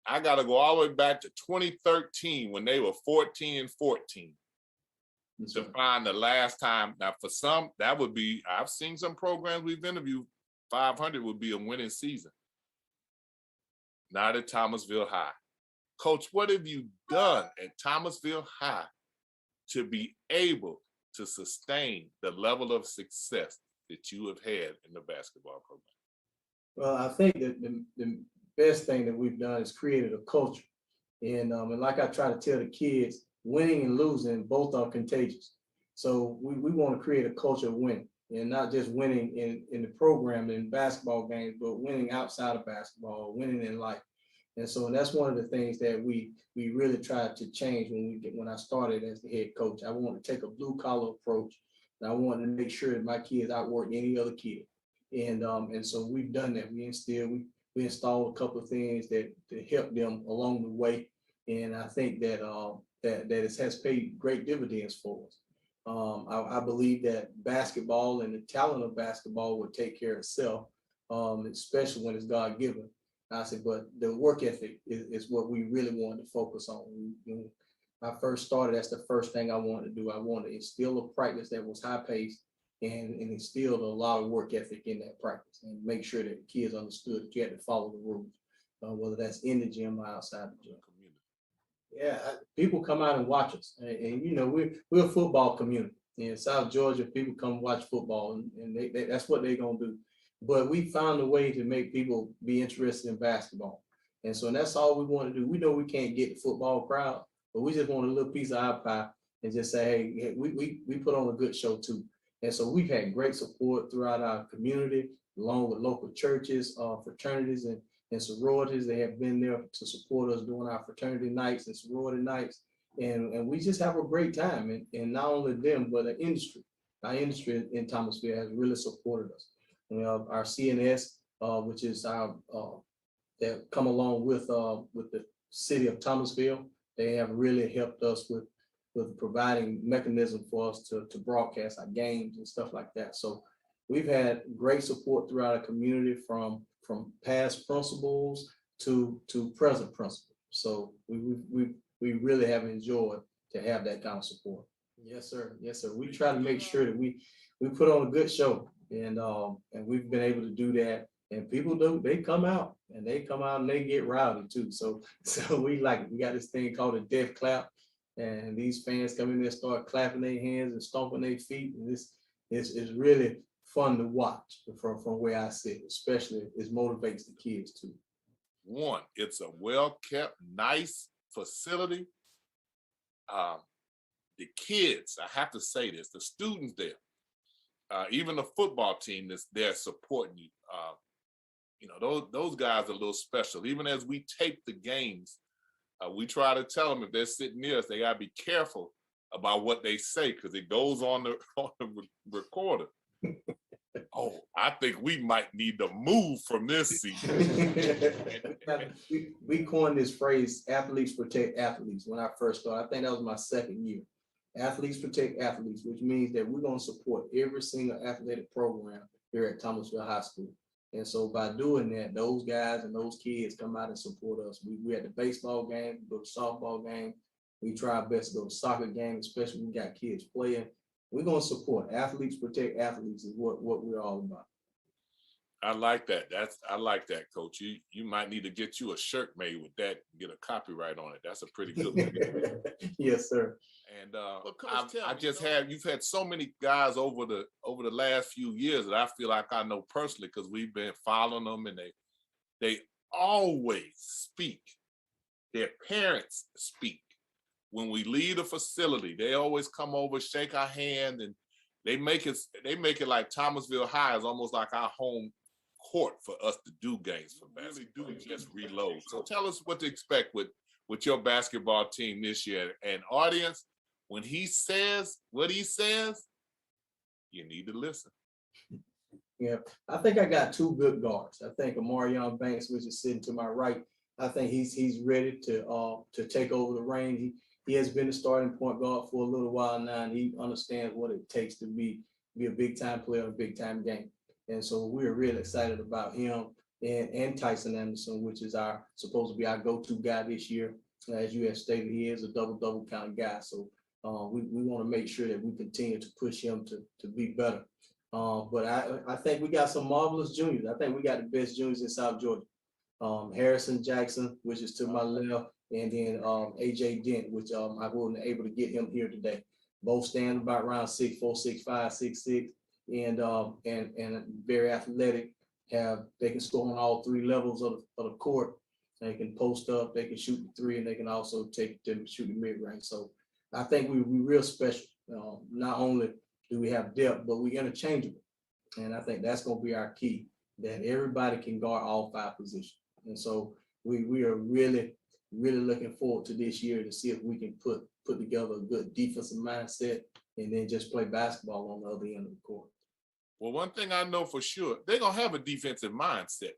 I got to go all the way back to 2013 when they were 14-14 to find the last time. Now, for some, that would be, I've seen some programs we've interviewed, 500 would be a winning season. Not at Thomasville High. Coach, what have you done at Thomasville High to be able to sustain the level of success that you have had in the basketball program? Well, I think that the best thing that we've done is created a culture. And like I try to tell the kids, winning and losing both are contagious. So we want to create a culture of winning, and not just winning in the program in basketball games, but winning outside of basketball, winning in life. And so that's one of the things that we really tried to change when I started as the head coach. I wanted to take a blue collar approach, and I wanted to make sure that my kids outworked any other kid. And so we've done that. We installed a couple of things that help them along the way, and I think that it has paid great dividends for us. I believe that basketball and the talent of basketball will take care of itself, especially when it's God given. I said, but the work ethic is what we really wanted to focus on. When I first started, that's the first thing I wanted to do. I wanted to instill a practice that was high paced and instilled a lot of work ethic in that practice, and make sure that the kids understood that you had to follow the rules, whether that's in the gym or outside the gym. Yeah, people come out and watch us, and you know, we're a football community in South Georgia. People come watch football, and they that's what they're gonna do. But we found a way to make people be interested in basketball, and so that's all we want to do. We know we can't get the football crowd, but we just want a little piece of our pie and just say, hey, we put on a good show too. And so we've had great support throughout our community, along with local churches, fraternities, and sororities. They have been there to support us during our fraternity nights and sorority nights. And we just have a great time. And not only them, but the industry. Our industry in Thomasville has really supported us. And our CNS, which is our that come along with the city of Thomasville, they have really helped us with providing mechanism for us to broadcast our games and stuff like that. So we've had great support throughout our community from past principals to present principals. So we really have enjoyed to have that kind of support. Yes, sir. Yes, sir. We try to make sure that we put on a good show, and we've been able to do that. And people they come out and they get rowdy too. So we got this thing called a death clap. And these fans come in there, start clapping their hands and stomping their feet. And this is really fun to watch from where I sit, especially it motivates the kids too. One, it's a well-kept, nice facility. The kids, I have to say this, the students there, even the football team that's there supporting you. You know, those guys are a little special. Even as we tape the games, we try to tell them if they're sitting near us, they gotta be careful about what they say because it goes on the recorder. Oh, I think we might need to move from this season. we coined this phrase, athletes protect athletes, when I first started. I think that was my second year. Athletes protect athletes, which means that we're going to support every single athletic program here at Thomasville High School. And so by doing that, those guys and those kids come out and support us. We at the baseball game, we go to softball game. We try our best to go to soccer game, especially when we got kids playing. We're going to support. Athletes protect athletes is what we're all about. I like that. I like that, Coach. You might need to get you a shirt made with that, get a copyright on it. That's a pretty good one. Yes, sir. And you've had so many guys over the last few years that I feel like I know personally because we've been following them, and they always speak. Their parents speak. When we leave the facility, they always come over, shake our hand, and they make it like Thomasville High is almost like our home court for us to do games for basketball. Really do just reload. So tell us what to expect with your basketball team this year. And audience, when he says what he says, you need to listen. Yeah, I think I got two good guards. I think Amarion Banks, which is sitting to my right, I think he's ready to take over the reign. He has been a starting point guard for a little while now, and he understands what it takes to be a big time player in a big time game. And so we're really excited about him and Tyson Anderson, which is supposed to be our go-to guy this year. As you have stated, he is a double kind of guy. So we want to make sure that we continue to push him to be better. But I think we got some marvelous juniors. I think we got the best juniors in South Georgia. Harrison Jackson, which is to my left, and then AJ Dent, which I wasn't able to get him here today. Both stand about around 6'4", 6'5", 6'6", and very athletic. They can score on all three levels of the court. They can post up, they can shoot the three, and they can also shoot the mid range. So I think we're real special. Not only do we have depth, but we're interchangeable, and I think that's going to be our key. That everybody can guard all five positions, and so we are really looking forward to this year to see if we can put together a good defensive mindset and then just play basketball on the other end of the court. Well, one thing I know for sure, they're going to have a defensive mindset.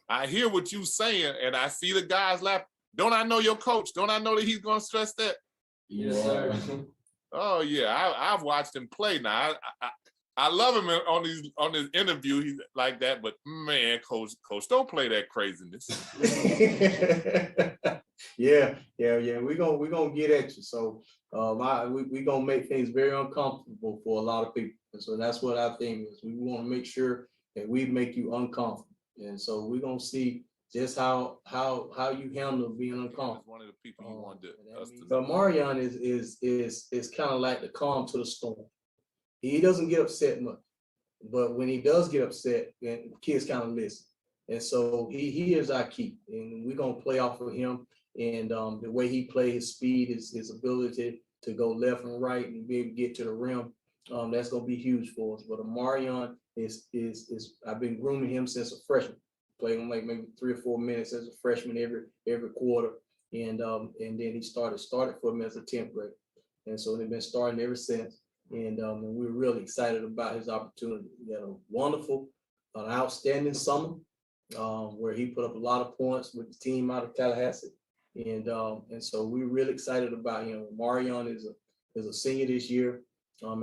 I hear what you're saying, and I see the guys laugh. Don't I know your coach? Don't I know that he's going to stress that? Yes, sir. Oh, yeah. I've watched him play now. I love him on his interview. He's like that, but man, coach, don't play that craziness. Yeah. We're gonna get at you. So we're gonna make things very uncomfortable for a lot of people. And so that's what our thing is. We want to make sure that we make you uncomfortable. And so we're gonna see just how you handle being uncomfortable. One of the people you wanted us to. But Marion is kind of like the calm to the storm. He doesn't get upset much, but when he does get upset, then kids kind of listen. And so he is our key, and we're gonna play off of him. And the way he plays, his speed, his ability to go left and right and be able to get to the rim, that's gonna be huge for us. But Amarion is I've been grooming him since a freshman. Played him like maybe 3 or 4 minutes as a freshman every quarter, and then he started for me as a 10th grader, and so they've been starting ever since. And we're really excited about his opportunity. He had an outstanding summer where he put up a lot of points with the team out of Tallahassee, and so we're really excited about him. Marion is a senior this year.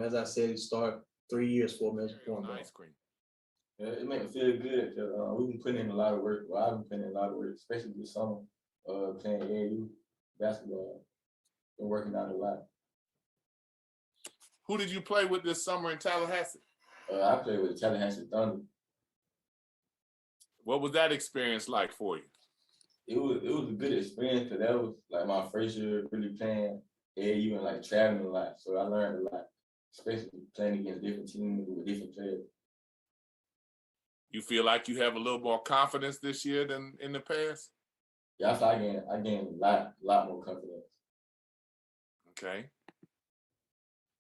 As I said, he started 3 years for me as a point guard. Yeah, it makes me feel good because we've been putting in a lot of work. Well, I've been putting in a lot of work, especially this summer, playing AAU basketball. Been working out a lot. Who did you play with this summer in Tallahassee? I played with the Tallahassee Thunder. What was that experience like for you? It was a good experience because that was like my first year really playing AAU and like traveling a lot. So I learned a lot, especially playing against different teams with different players. You feel like you have a little more confidence this year than in the past? Yeah, I gained a lot more confidence. Okay.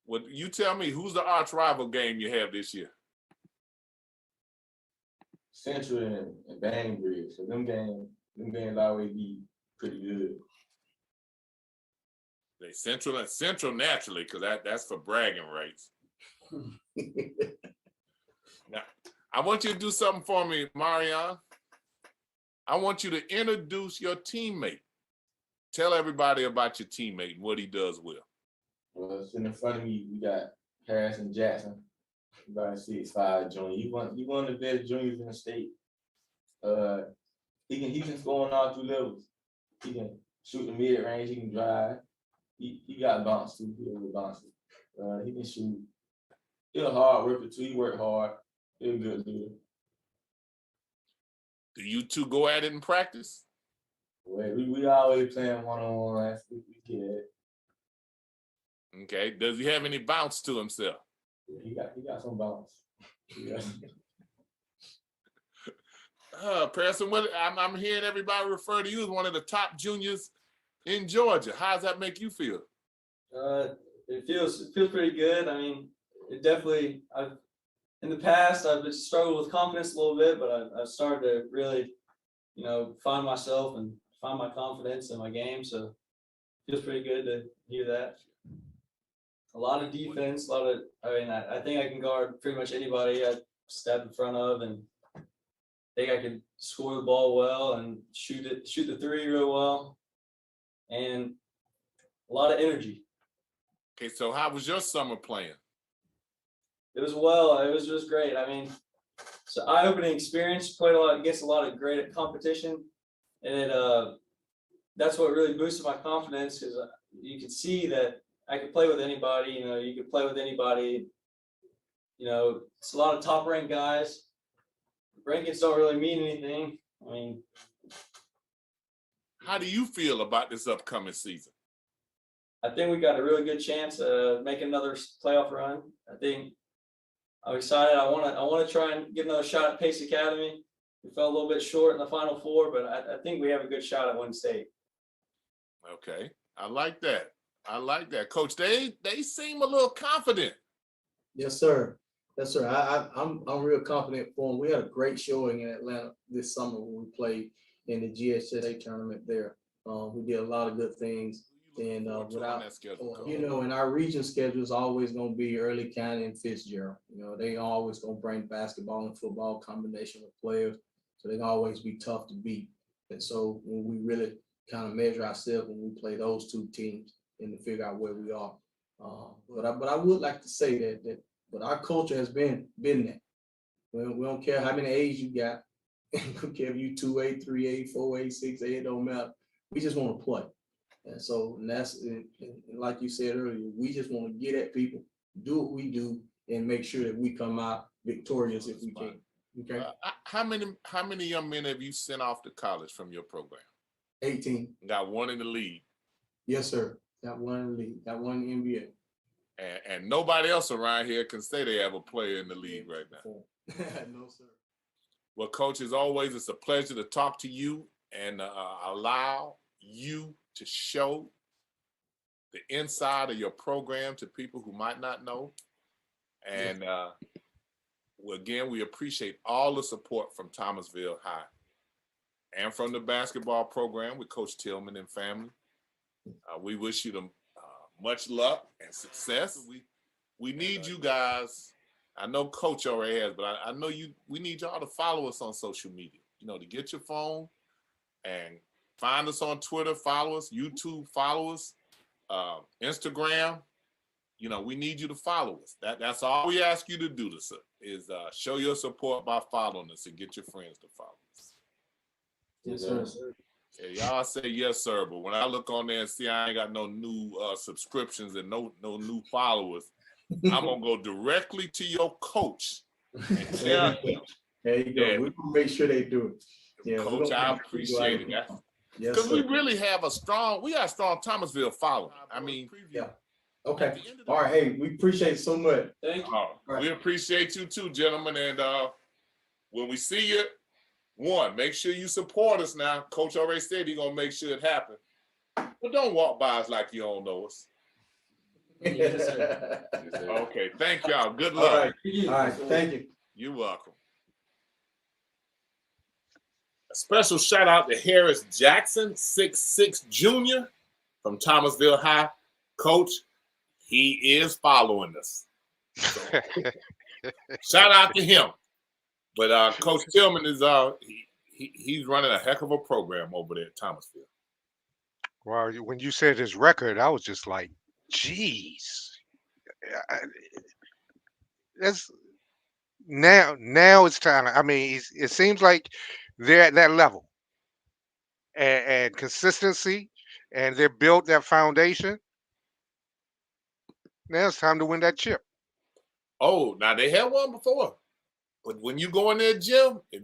Well, you tell me, who's the arch rival game you have this year? Central and Bainbridge. So them games always be pretty good. They Central naturally, because that's for bragging rights. Now, I want you to do something for me, Marion. I want you to introduce your teammate. Tell everybody about your teammate and what he does well. Well, sitting in front of me, we got Harrison Jackson, about 6'5" junior. He one of the best juniors in the state. He can score on all 2 levels. He can shoot the mid range. He can drive. He got bounce too. He a bouncer. He can shoot. He's a hard worker too. He work hard. He's a good leader. Do you two go at it in practice? Well, we always playing one-on-one. We kid. Okay. Does he have any bounce to himself? Yeah, he got some bounce. Preston, I'm hearing everybody refer to you as one of the top juniors in Georgia. How does that make you feel? It feels pretty good. I mean, it definitely. In the past, I've struggled with confidence a little bit, but I've started to really, find myself and find my confidence in my game. So it feels pretty good to hear that. A lot of defense, I think I can guard pretty much anybody I step in front of, and I think I can score the ball well and shoot the 3 real well, and a lot of energy. Okay, so how was your summer playing? It was just great. I mean, it's an eye-opening experience. Played against a lot of great competition, and that's what really boosted my confidence, because you could see that I could play with anybody. You could play with anybody. It's a lot of top-ranked guys. Rankings don't really mean anything. I mean, how do you feel about this upcoming season? I think we got a really good chance of making another playoff run. I think I'm excited. I want to try and get another shot at Pace Academy. We fell a little bit short in the Final Four, but I think we have a good shot at winning state. Okay, I like that. Coach, they seem a little confident. Yes, sir. Yes, sir. I'm real confident for them. We had a great showing in Atlanta this summer when we played in the GSA tournament there. We did a lot of good things. And and our region schedule is always going to be Early County and Fitzgerald. They always going to bring basketball and football combination of players, so they can always be tough to beat. And so when we really kind of measure ourselves when we play those 2 teams and to figure out where we are. But I would like to say that but our culture has been that. We don't care how many A's you got. We don't care if you 2A, 3A, 4A, 6A, it don't matter. We just want to play. And so that's like you said earlier, we just want to get at people, do what we do, and make sure that we come out victorious if we can. Okay. How many young men have you sent off to college from your program? 18. Got 1 in the league. Yes, sir. Got 1 in the league. Got 1 in the NBA. And nobody else around here can say they have a player in the league right now. No, sir. Well, Coach, as always, it's a pleasure to talk to you and allow you to show the inside of your program to people who might not know. And again, we appreciate all the support from Thomasville High and from the basketball program with Coach Tillman and family. We wish you much luck and success. We need you guys. I know Coach already has, but I know we need y'all to follow us on social media, to get your phone and find us on Twitter, follow us, YouTube, follow us, Instagram. We need you to follow us. That's all we ask you to do is show your support by following us and get your friends to follow us. Yes, sir. Yeah, y'all say yes, sir. But when I look on there and see I ain't got no new subscriptions and no new followers, I'm gonna go directly to your coach and tell him. There you go. We're gonna make sure they do it. Yeah, Coach, I appreciate it. Because we really have a strong Thomasville following. I mean, yeah. Okay. All right. Hey, we appreciate it so much. Thank you. We appreciate you too, gentlemen. And when we see you, make sure you support us now. Coach already said he's gonna make sure it happens. But don't walk by us like you don't know us. Yes, sir. Okay, thank y'all. Good luck. All right. Thank you. You're welcome. A special shout out to Harris Jackson, 6'6" junior from Thomasville High. Coach, he is following us. So, shout out to him. But Coach Tillman is he's running a heck of a program over there at Thomasville. Well, when you said his record, I was just like, geez. That's now it's time. I mean, it seems like they're at that level and consistency, and they built that foundation. Now it's time to win that chip. Oh, now they had one before. But when you go in there, Jim, if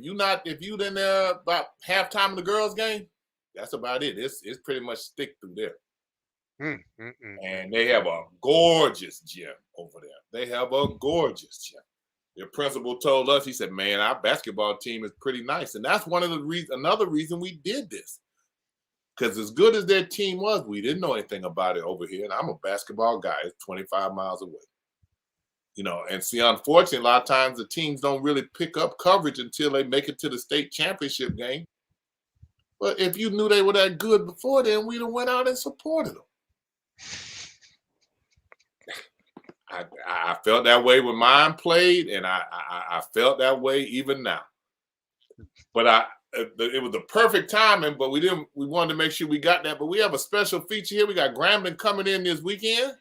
you in there about halftime of the girls' game, that's about it. It's pretty much stick through there. And they have a gorgeous gym over there. They have a gorgeous gym. Their principal told us, he said, man, our basketball team is pretty nice. And that's another reason we did this. Because as good as their team was, we didn't know anything about it over here. And I'm a basketball guy. It's 25 miles away. You know, and see, unfortunately, a lot of times the teams don't really pick up coverage until they make it to the state championship game. But if you knew they were that good before then, we'd have went out and supported them. I felt that way when mine played, and I felt that way even now. But it was the perfect timing, but we wanted to make sure we got that. But we have a special feature here. We got Grambling coming in this weekend.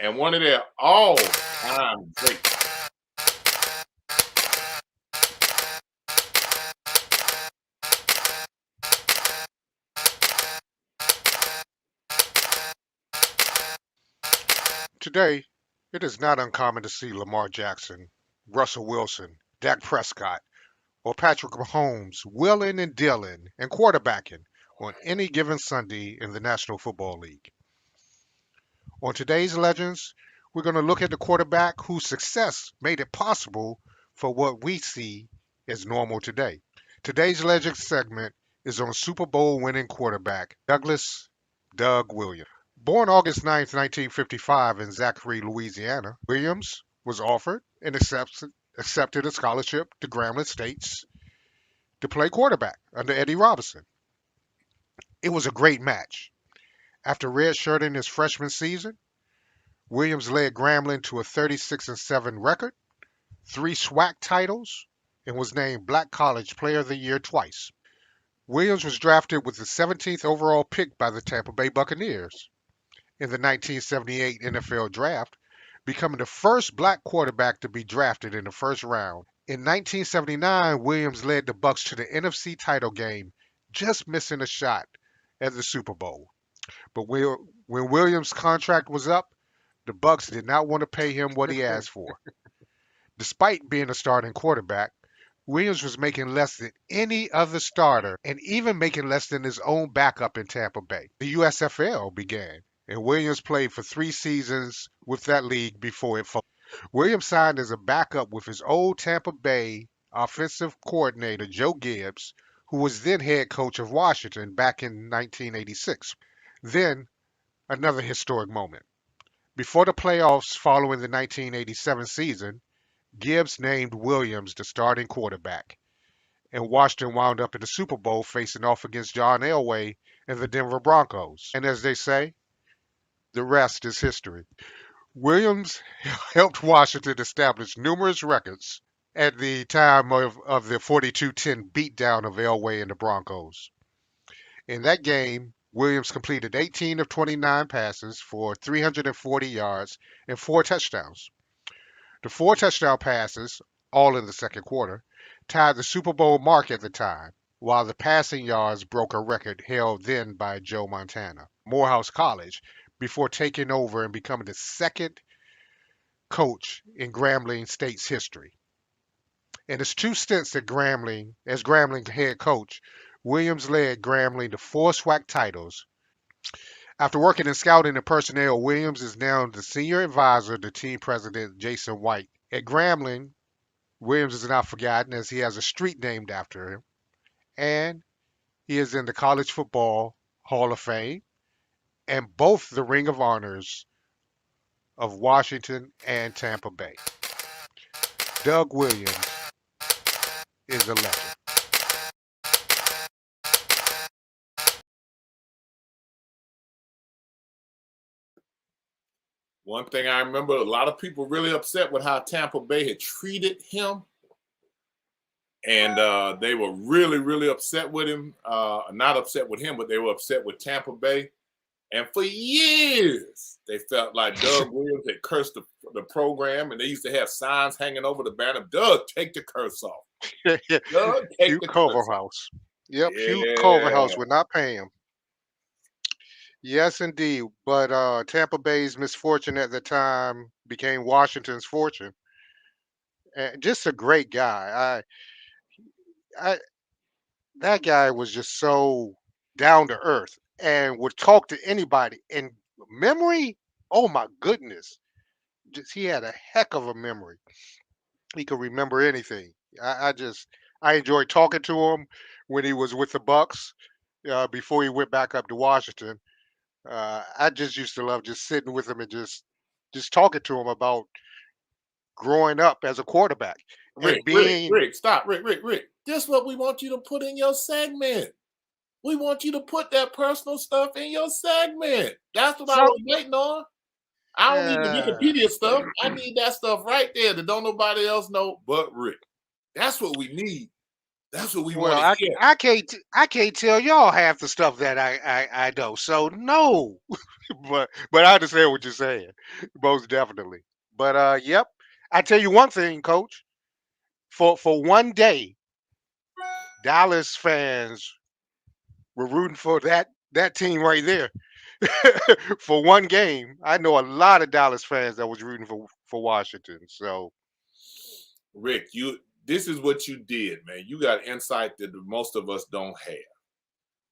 And one of their all-time greats. Today, it is not uncommon to see Lamar Jackson, Russell Wilson, Dak Prescott, or Patrick Mahomes wheeling and dealing and quarterbacking on any given Sunday in the National Football League. On today's Legends, we're going to look at the quarterback whose success made it possible for what we see as normal today. Today's Legends segment is on Super Bowl winning quarterback Doug Williams. Born August 9, 1955 in Zachary, Louisiana, Williams was offered and accepted a scholarship to Grambling State to play quarterback under Eddie Robinson. It was a great match. After redshirting his freshman season, Williams led Grambling to a 36-7 record, 3 SWAC titles, and was named Black College Player of the Year twice. Williams was drafted with the 17th overall pick by the Tampa Bay Buccaneers in the 1978 NFL Draft, becoming the first black quarterback to be drafted in the first round. In 1979, Williams led the Bucs to the NFC title game, just missing a shot at the Super Bowl. But when Williams' contract was up, the Bucs did not want to pay him what he asked for. Despite being a starting quarterback, Williams was making less than any other starter and even making less than his own backup in Tampa Bay. The USFL began, and Williams played for 3 seasons with that league before it folded. Williams signed as a backup with his old Tampa Bay offensive coordinator, Joe Gibbs, who was then head coach of Washington back in 1986. Then, another historic moment. Before the playoffs following the 1987 season, Gibbs named Williams the starting quarterback, and Washington wound up in the Super Bowl facing off against John Elway and the Denver Broncos. And as they say, the rest is history. Williams helped Washington establish numerous records at the time of the 42-10 beatdown of Elway and the Broncos. In that game, Williams completed 18 of 29 passes for 340 yards and 4 touchdowns. The 4 touchdown passes, all in the second quarter, tied the Super Bowl mark at the time, while the passing yards broke a record held then by Joe Montana, Morehouse College, before taking over and becoming the second coach in Grambling State's history. In his 2 stints at Grambling as Grambling head coach, Williams led Grambling to 4 SWAC titles. After working in scouting and personnel, Williams is now the senior advisor to team president Jason White. At Grambling, Williams is not forgotten as he has a street named after him, and he is in the College Football Hall of Fame and both the Ring of Honors of Washington and Tampa Bay. Doug Williams is a legend. One thing I remember, a lot of people really upset with how Tampa Bay had treated him. And they were really, really upset with him. Not upset with him, but they were upset with Tampa Bay. And for years, they felt like Doug Williams had cursed the program, and they used to have signs hanging over the banner. Doug, take the curse off. Doug, take Hugh the Culverhouse. Yep, Yeah. Hugh Culverhouse would not pay him. Yes, indeed. But Tampa Bay's misfortune at the time became Washington's fortune. And just a great guy. That guy was just so down to earth and would talk to anybody. And memory, oh my goodness, he had a heck of a memory. He could remember anything. I enjoyed talking to him when he was with the Bucks before he went back up to Washington. I just used to love just sitting with him and just talking to him about growing up as a quarterback and being. Rick, stop. Rick. This is what we want you to put in your segment. We want you to put that personal stuff in your segment. That's what I was waiting on. I don't need the Wikipedia stuff. I need that stuff right there that don't nobody else know but Rick. That's what we need. That's what we want to hear. I can't tell y'all half the stuff that I know. So no, but I understand what you're saying, most definitely. But yep, I tell you one thing, Coach. For one day, Dallas fans were rooting for that team right there. For one game, I know a lot of Dallas fans that was rooting for Washington. So, Rick, this is what you did, man. You got insight that most of us don't have.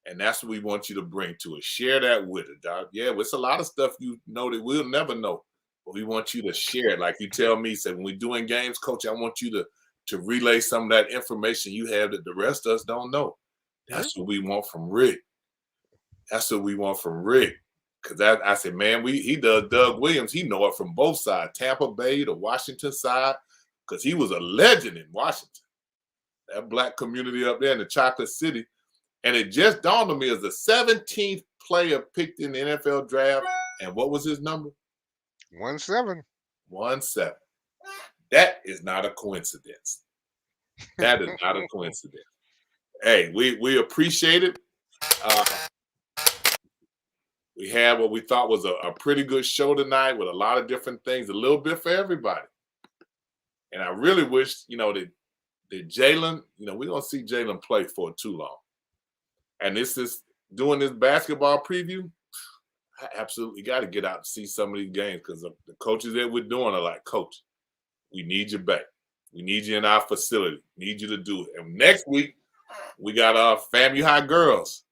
And that's what we want you to bring to us. Share that with us, dog. Yeah, it's a lot of stuff you know that we'll never know. But we want you to share it. Like you tell me, say, when we're doing games, Coach, I want you to relay some of that information you have that the rest of us don't know. That's what we want from Rick. That's what we want from Rick. Because I said, man, he does Doug Williams. He know it from both sides, Tampa Bay, the Washington side, because he was a legend in Washington. That black community up there in the Chocolate City. And it just dawned on me as the 17th player picked in the NFL draft. And what was his number? 17. 17. That is not a coincidence. That is not a coincidence. Hey, we appreciate it. We had what we thought was a pretty good show tonight with a lot of different things, a little bit for everybody. And I really wish, that Jalen, we don't see Jalen play for too long. And this is doing this basketball preview. I absolutely got to get out and see some of these games because the coaches that we're doing are like, Coach, we need you back. We need you in our facility. We need you to do it. And next week, we got FAMU High girls.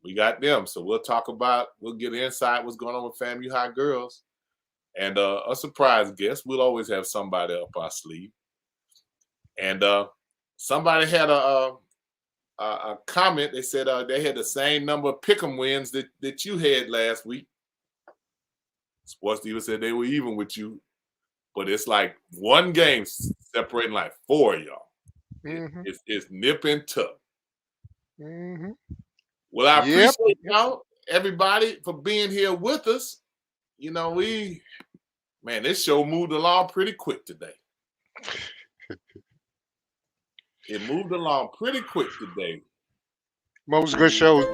We got them. So we'll get insight what's going on with FAMU High girls. And a surprise guest. We'll always have somebody up our sleeve. And somebody had a comment. They said they had the same number of pick'em wins that you had last week. Sports Diva said they were even with you. But it's like one game separating like four of y'all. Mm-hmm. It's nip and tuck. Mm-hmm. Well, I appreciate y'all, everybody, for being here with us. This show moved along pretty quick today. It moved along pretty quick today. Most good shows.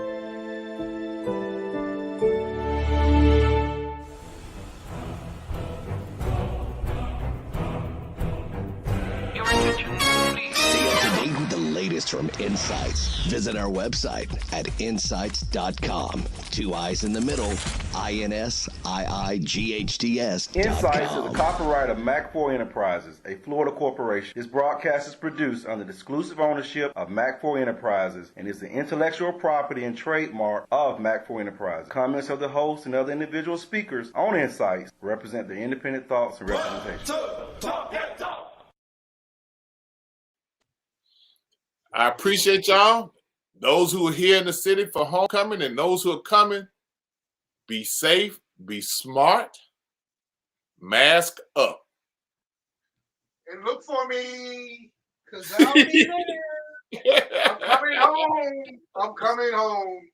From Insights. Visit our website at insights.com. 2 I's in the middle. INSiiGHTS. Insights is a copyright of Mac4 Enterprises, a Florida corporation. This broadcast is produced under the exclusive ownership of Mac4 Enterprises and is the intellectual property and trademark of Mac4 Enterprises. Comments of the host and other individual speakers on Insights represent their independent thoughts and representation. I appreciate y'all. Those who are here in the city for homecoming and those who are coming, be safe, be smart, mask up. And look for me, because I'll be there. I'm coming home.